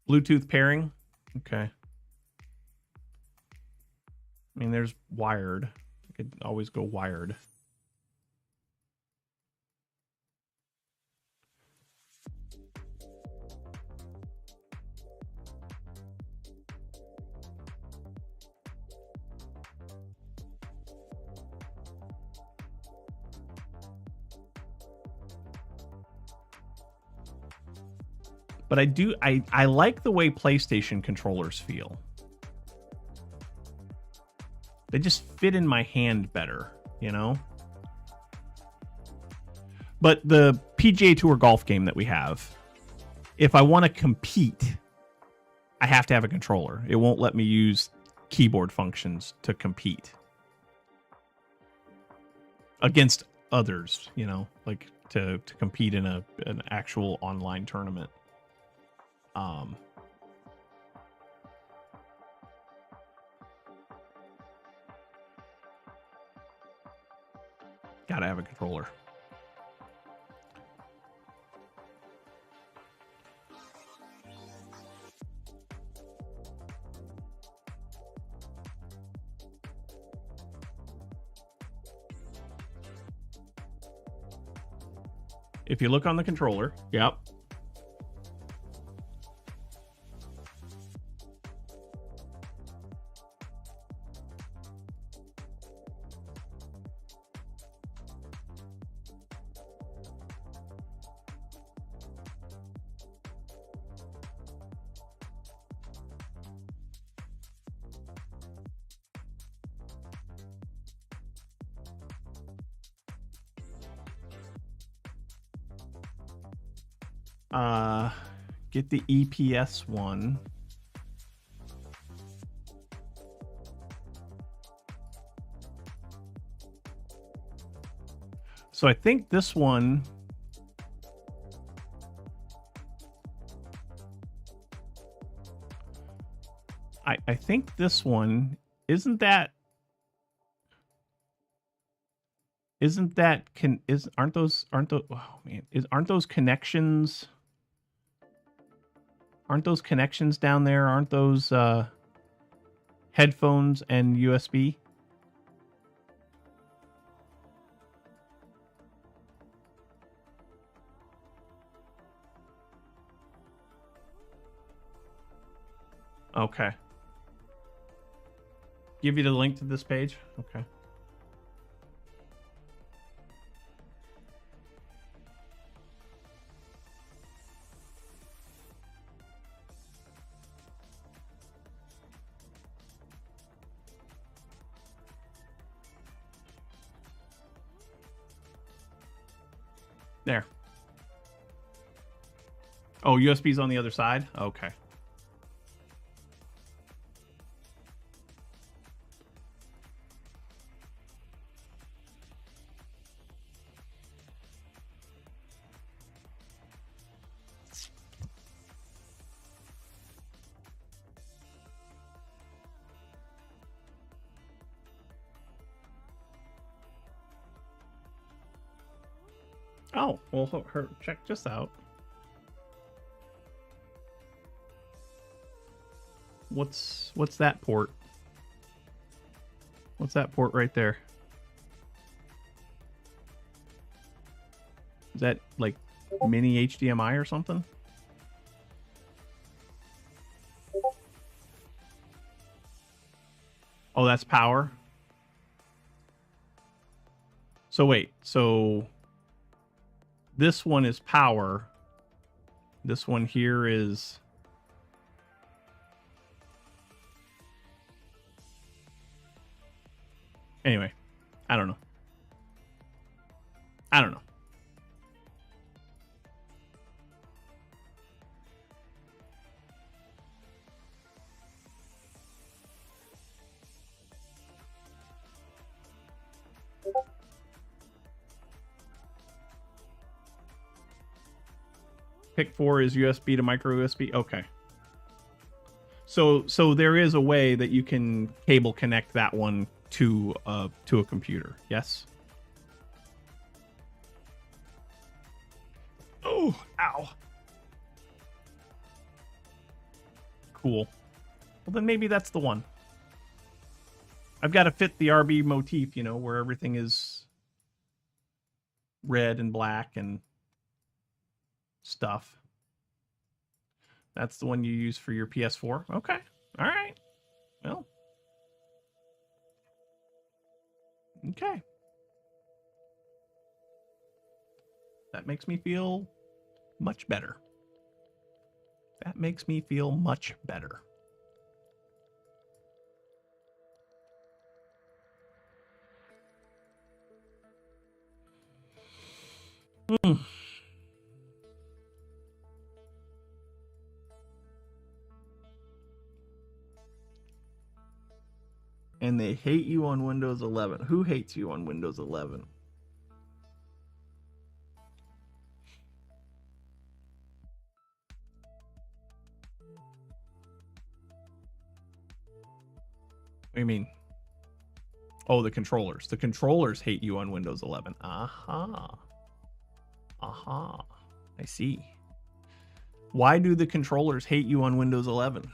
Bluetooth pairing. Okay. I mean, there's wired. I could always go wired. But I like the way PlayStation controllers feel. They just fit in my hand better, you know? But the PGA Tour golf game that we have, if I want to compete, I have to have a controller. It won't let me use keyboard functions to compete against others, you know? Like, to compete in an actual online tournament. Gotta have a controller. If you look on the controller, yep. Get the EPS one. So I think this one I think this one aren't those connections? Aren't those connections down there? Aren't those headphones and USB? Okay. Give you the link to this page? Okay. There. Oh, USB's on the other side? Okay. Oh, well, check this out. What's that port? What's that port right there? Is that like mini HDMI or something? Oh, that's power. So wait, so this one is power. This one here is... Anyway, I don't know. Pick 4 is USB to micro USB. Okay. So there is a way that you can cable connect that one to a computer. Yes. Oh, ow. Cool. Well, then maybe that's the one. I've got to fit the RB motif, you know, where everything is red and black and stuff. That's the one you use for your PS4. Okay. All right. Well. Okay. That makes me feel much better. That makes me feel much better. And they hate you on Windows 11. Who hates you on Windows 11? What do you mean? Oh, the controllers. The controllers hate you on Windows 11. Aha. Aha. I see. Why do the controllers hate you on Windows 11?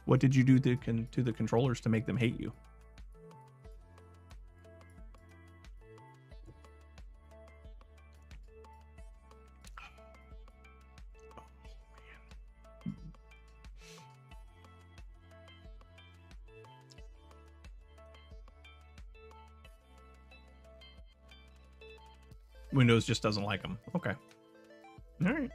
What did you do to the controllers to make them hate you? Windows just doesn't like them. Okay. All right.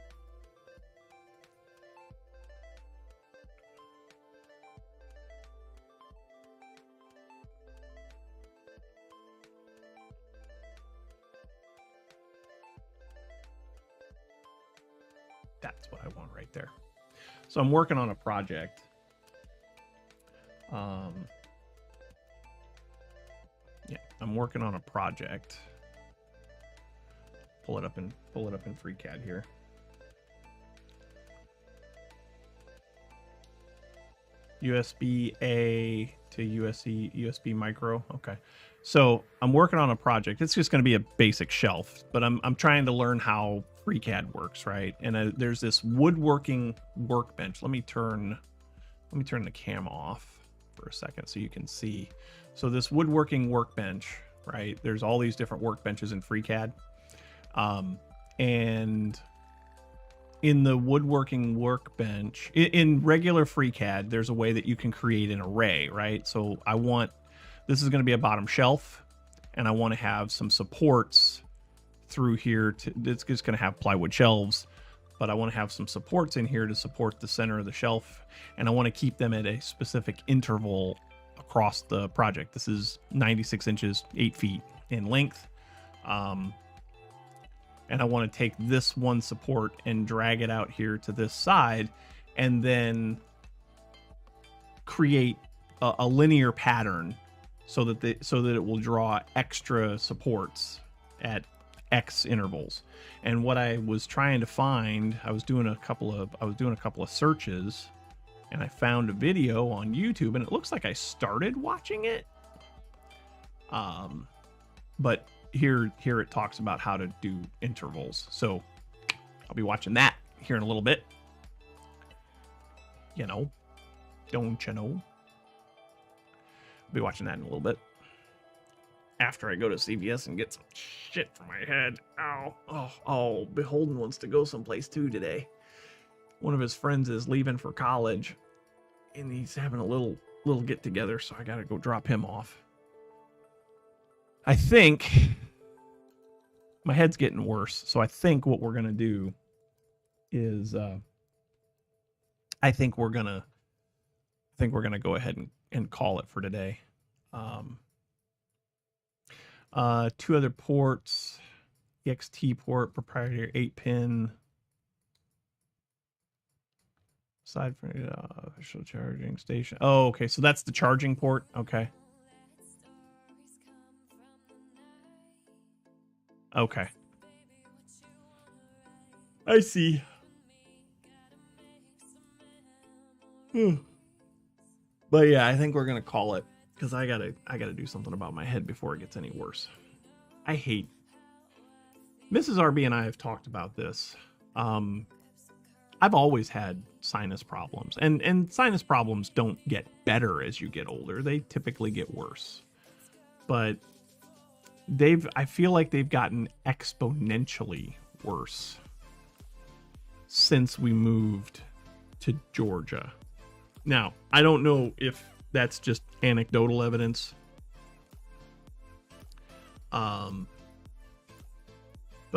That's what I want right there. So I'm working on a project. Yeah, I'm working on a project. Pull it up in FreeCAD here. USB-A to USB micro. Okay. So I'm working on a project. It's just going to be a basic shelf, but I'm trying to learn how FreeCAD works, right? And there's this woodworking workbench. Let me turn the cam off for a second so you can see. So this woodworking workbench, right? There's all these different workbenches in FreeCAD. And in the woodworking workbench, in regular FreeCAD, there's a way that you can create an array, right? So this is going to be a bottom shelf, and I want to have some supports through here. It's just going to have plywood shelves, but I want to have some supports in here to support the center of the shelf, and I want to keep them at a specific interval across the project. This is 96 inches, 8 feet in length. And I want to take this one support and drag it out here to this side, and then create a linear pattern so that it will draw extra supports at X intervals. And what I was trying to find, I was doing a couple of searches, and I found a video on YouTube, and it looks like I started watching it. But here it talks about how to do intervals. So I'll be watching that here in a little bit. You know, don't you know? I'll be watching that in a little bit. After I go to CVS and get some shit for my head. Ow. Oh, Beholden wants to go someplace too today. One of his friends is leaving for college, and he's having a little get together, so I gotta go drop him off. I think my head's getting worse, so I think what we're gonna do is I think we're gonna go ahead and call it for today. 2 other ports, EXT port, proprietary 8-pin, side for official charging station. Oh, okay, so that's the charging port. Okay. Okay. I see. But yeah, I think we're gonna call it, because I gotta do something about my head before it gets any worse. I hate Mrs. RB and I have talked about this. I've always had sinus problems, and sinus problems don't get better as you get older. They typically get worse. But I feel like they've gotten exponentially worse since we moved to Georgia. Now, I don't know if that's just anecdotal evidence. But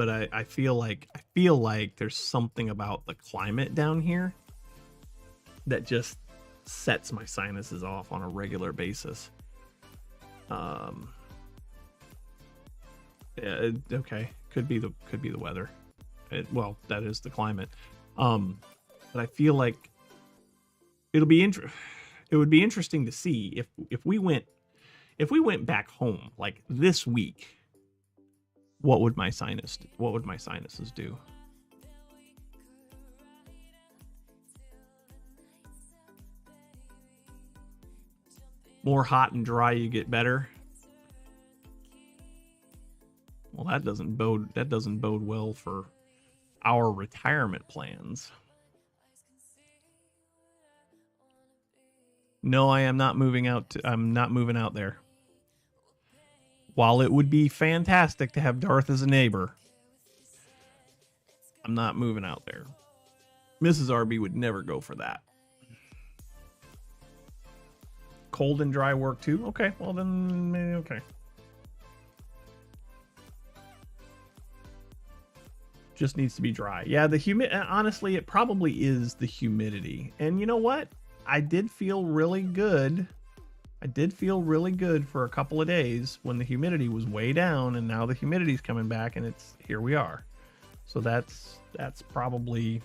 I feel like there's something about the climate down here that just sets my sinuses off on a regular basis. Yeah, okay, could be the weather. Well, that is the climate. But I feel like it would be interesting to see if we went back home like this week. What would my sinuses do? More hot and dry you get better. Well, that doesn't bode well for our retirement plans. No, I am not moving out. I'm not moving out there. While it would be fantastic to have Darth as a neighbor, I'm not moving out there. Mrs. RB would never go for that. Cold and dry work too? Okay, well then, okay. Just needs to be dry. Yeah, honestly, it probably is the humidity. And you know what? I did feel really good. I did feel really good for a couple of days when the humidity was way down, and now the humidity's coming back, and here we are. So that's probably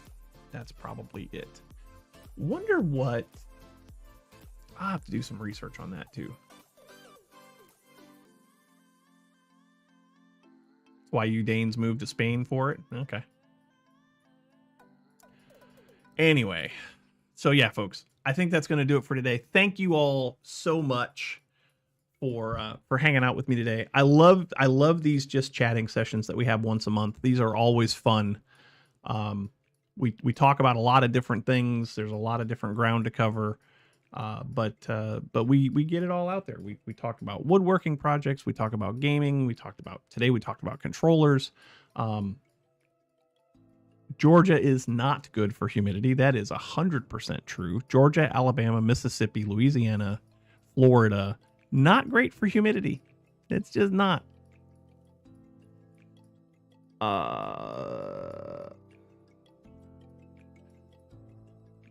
it. Wonder what. I'll have to do some research on that too. Why you Danes moved to Spain for it? Okay. Anyway, so yeah, folks, I think that's going to do it for today. Thank you all so much for hanging out with me today. I love these just chatting sessions that we have once a month. These are always fun. We talk about a lot of different things. There's a lot of different ground to cover. But we get it all out there. We talked about woodworking projects. We talked about gaming. We talked about controllers. Georgia is not good for humidity. That is 100% true. Georgia, Alabama, Mississippi, Louisiana, Florida, not great for humidity. It's just not.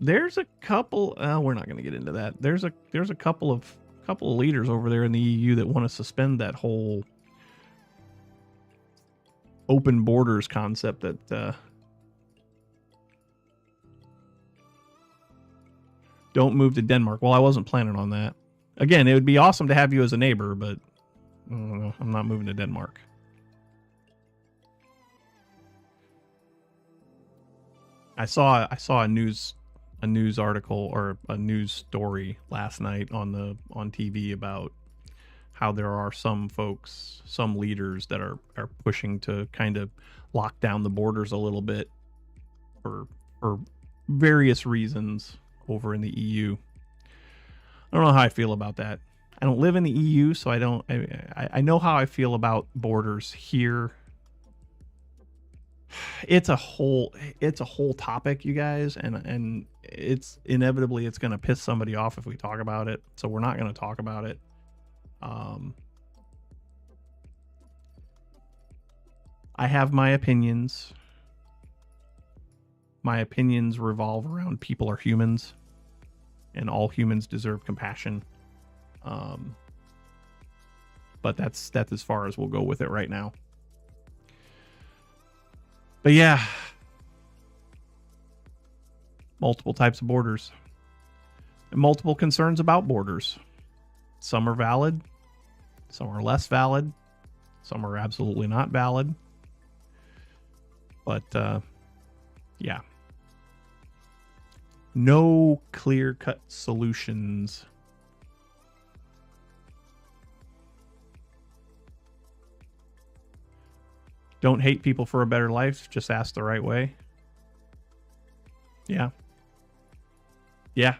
There's a couple. We're not going to get into that. There's a couple of leaders over there in the EU that want to suspend that whole open borders concept. That don't move to Denmark. Well, I wasn't planning on that. Again, it would be awesome to have you as a neighbor, but I'm not moving to Denmark. I saw a news article or a news story last night on TV about how there are some folks, some leaders that are pushing to kind of lock down the borders a little bit for various reasons over in the EU. I don't know how I feel about that. I don't live in the EU, so I know how I feel about borders here. It's a whole topic, you guys, and it's inevitably it's going to piss somebody off if we talk about it. So we're not going to talk about it. I have my opinions. My opinions revolve around people are humans, and all humans deserve compassion. But that's as far as we'll go with it right now. But yeah, multiple types of borders and multiple concerns about borders. Some are valid, some are less valid, some are absolutely not valid. But yeah, no clear-cut solutions. Don't hate people for a better life. Just ask the right way. Yeah. Yeah.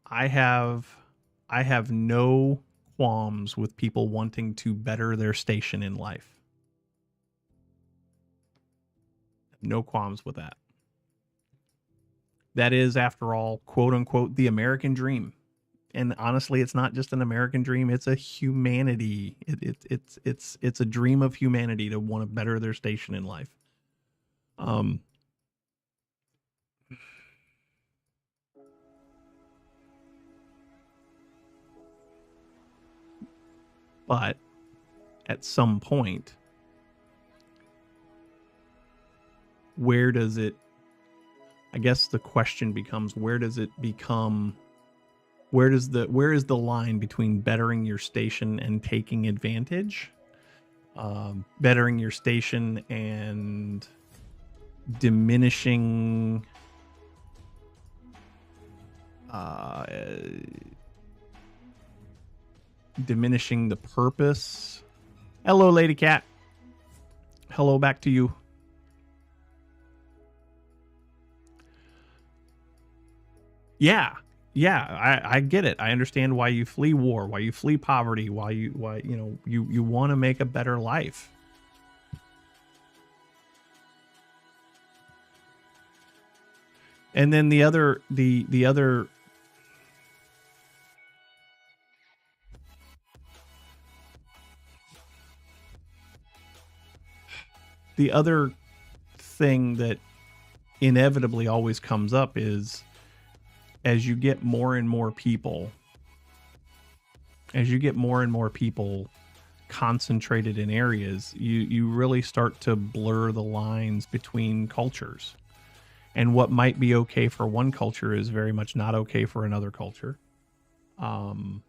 I have no qualms with people wanting to better their station in life. No qualms with that. That is, after all, quote unquote, the American dream. And honestly, it's not just an American dream. It's a humanity. It's a dream of humanity to want to better their station in life. But at some point, where does it, I guess the question becomes, where does it become, where is the line between bettering your station and taking advantage? Bettering your station and diminishing Diminishing the purpose. Hello, Lady Cat. Hello back to you. Yeah, I get it. I understand why you flee war, why you flee poverty, why you want to make a better life. And then the other thing that inevitably always comes up is as you get more and more people concentrated in areas, you really start to blur the lines between cultures. And what might be okay for one culture is very much not okay for another culture. The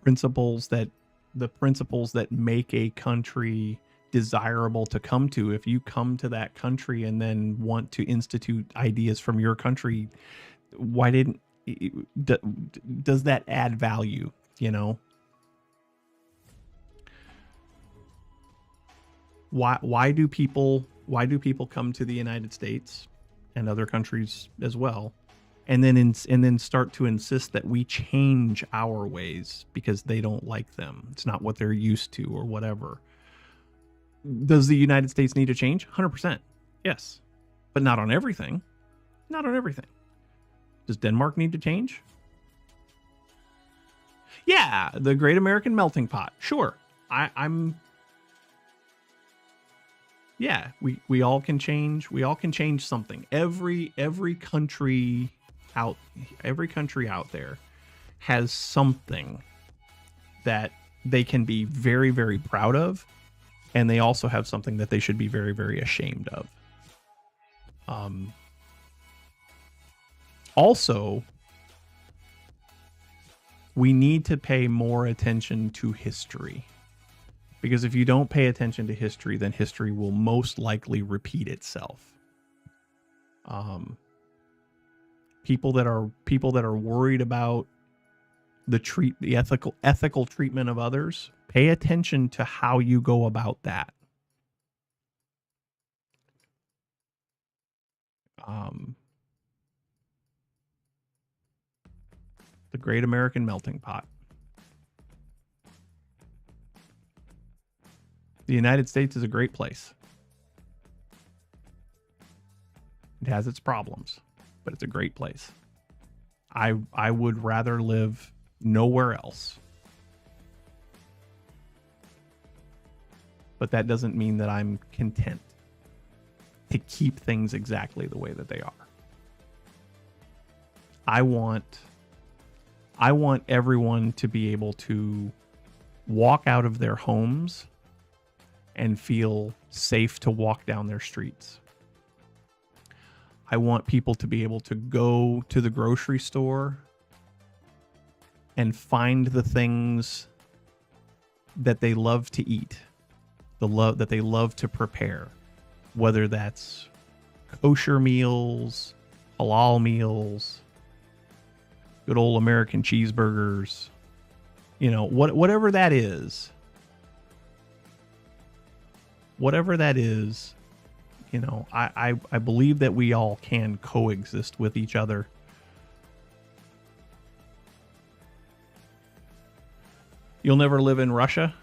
principles that make a country desirable to come to, if you come to that country and then want to institute ideas from your country, why does that add value, you know? Why do people come to the United States and other countries as well, and then start to insist that we change our ways because they don't like them? It's not what they're used to or whatever. Does the United States need to change? 100%. Yes. But not on everything. Not on everything. Does Denmark need to change? Yeah, the Great American Melting Pot. Sure. Yeah, we all can change. We all can change something. Every country out there has something that they can be very, very proud of, and they also have something that they should be very, very ashamed of. Also, we need to pay more attention to history. Because if you don't pay attention to history, then history will most likely repeat itself. People that are worried about the ethical treatment of others, pay attention to how you go about that. The Great American Melting Pot. The United States is a great place. It has its problems, but it's a great place. I would rather live nowhere else. But that doesn't mean that I'm content to keep things exactly the way that they are. I want everyone to be able to walk out of their homes and feel safe to walk down their streets. I want people to be able to go to the grocery store and find the things that they love to eat, that they love to prepare, whether that's kosher meals, halal meals, good old American cheeseburgers, whatever that is. Whatever that is, I believe that we all can coexist with each other. You'll never live in Russia,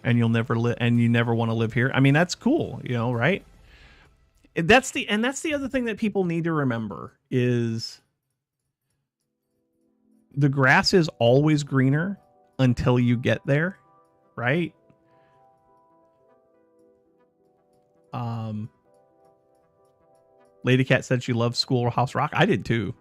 and you never want to live here. I mean, that's cool, right? That's the other thing that people need to remember is the grass is always greener until you get there. Right? Lady Cat said she loves Schoolhouse Rock. I did too.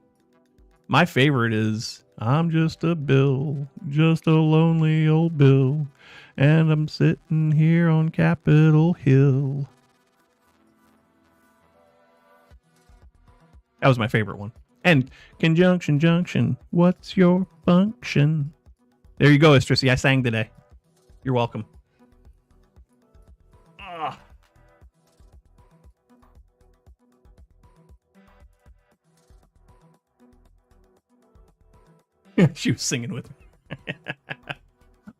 My favorite is I'm just a Bill, just a lonely old Bill, and I'm sitting here on Capitol Hill. That was my favorite one. And Conjunction Junction, what's your function? There you go, Estrissy. I sang today. You're welcome. She was singing with me.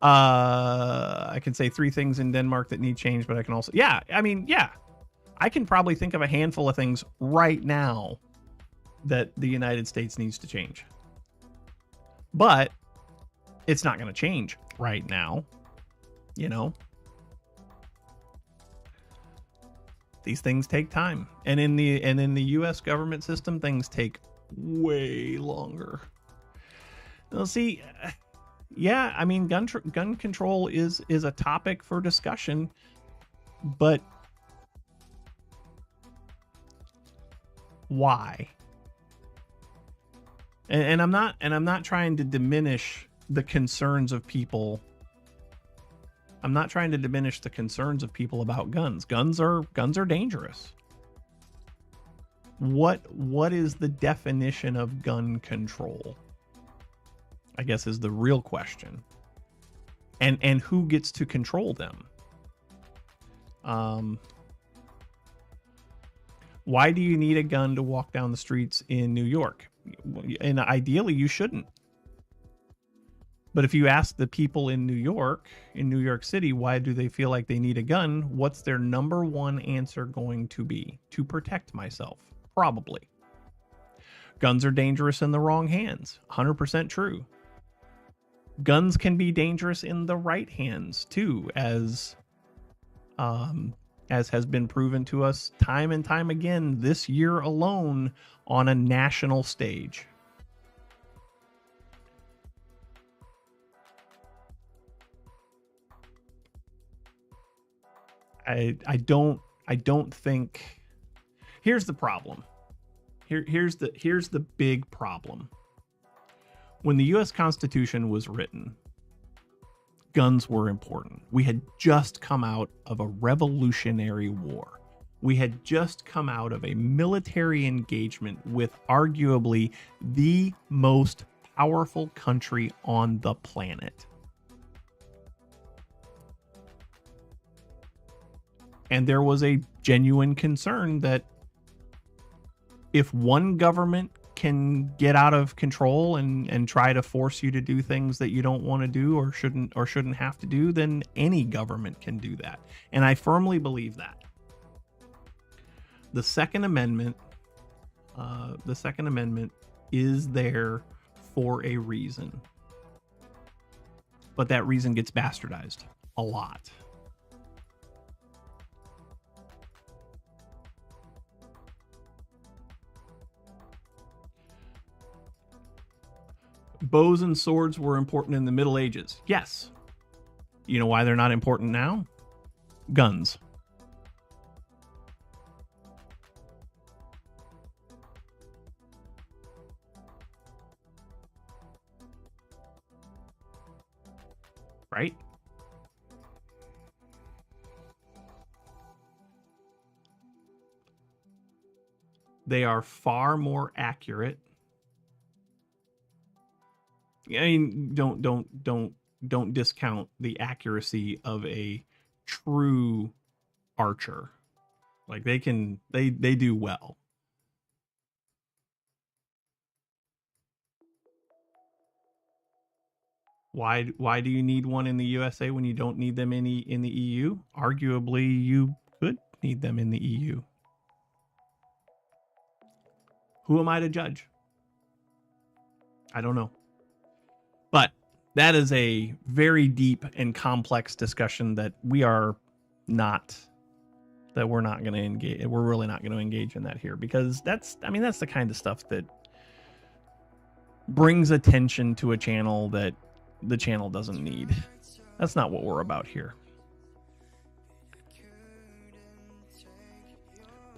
I can say 3 things in Denmark that need change, but I can also, yeah, I mean, yeah, I can probably think of a handful of things right now that the United States needs to change. But it's not going to change right now, you know? These things take time. And in the US government system, things take way longer. Well, see, yeah, I mean, gun control is a topic for discussion, but why? And I'm not trying to diminish the concerns of people. I'm not trying to diminish the concerns of people about guns. Guns are dangerous. What is the definition of gun control? I guess is the real question. And who gets to control them? Why do you need a gun to walk down the streets in New York? And ideally you shouldn't. But if you ask the people in New York City, why do they feel like they need a gun? What's their number one answer going to be? To protect myself. Probably. Guns are dangerous in the wrong hands. 100% true. Guns can be dangerous in the right hands too, as has been proven to us time and time again this year alone on a national stage. I don't think. Here's the problem. Here's the big problem. When the US Constitution was written, guns were important. We had just come out of a revolutionary war. We had just come out of a military engagement with arguably the most powerful country on the planet. And there was a genuine concern that if one government can get out of control and try to force you to do things that you don't want to do or shouldn't have to do, then any government can do that. And I firmly believe that. The Second Amendment is there for a reason. But that reason gets bastardized a lot. Bows and swords were important in the Middle Ages. Yes. You know why they're not important now? Guns. Right? They are far more accurate. I mean, don't discount the accuracy of a true archer. Like they do well. Why do you need one in the USA when you don't need them in the EU? Arguably, you could need them in the EU. Who am I to judge? I don't know. But that is a very deep and complex discussion that we're not going to engage. We're really not going to engage in that here, because that's the kind of stuff that brings attention to a channel that the channel doesn't need. That's not what we're about here.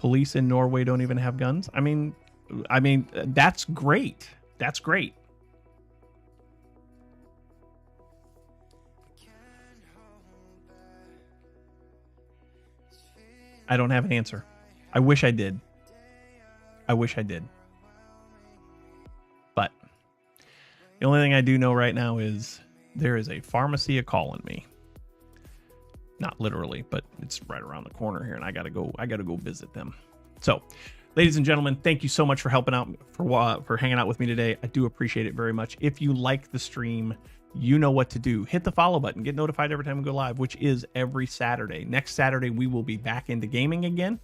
Police in Norway don't even have guns. I mean, that's great. That's great. I don't have an answer. I wish I did. But the only thing I do know right now is there is a pharmacy a-calling me. Not literally, but it's right around the corner here, and I gotta go visit them. So Ladies and gentlemen, thank you so much for helping out, for hanging out with me today. I do appreciate it very much. If you like the stream, you know what to do. Hit the follow button. Get notified every time we go live, which is every Saturday. Next Saturday, we will be back into gaming again.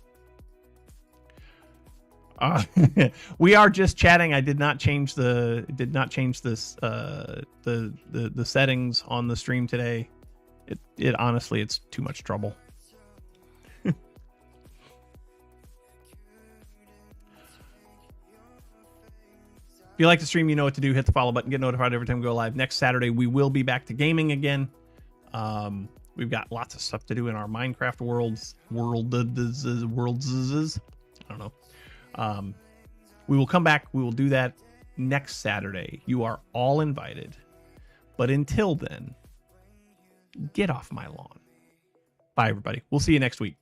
We are just chatting. I did not change the settings on the stream today. It honestly, it's too much trouble. If you like the stream, you know what to do. Hit the follow button. Get notified every time we go live. Next Saturday, we will be back to gaming again. We've got lots of stuff to do in our Minecraft worlds. I don't know. We will come back. We will do that next Saturday. You are all invited. But until then, get off my lawn. Bye, everybody. We'll see you next week.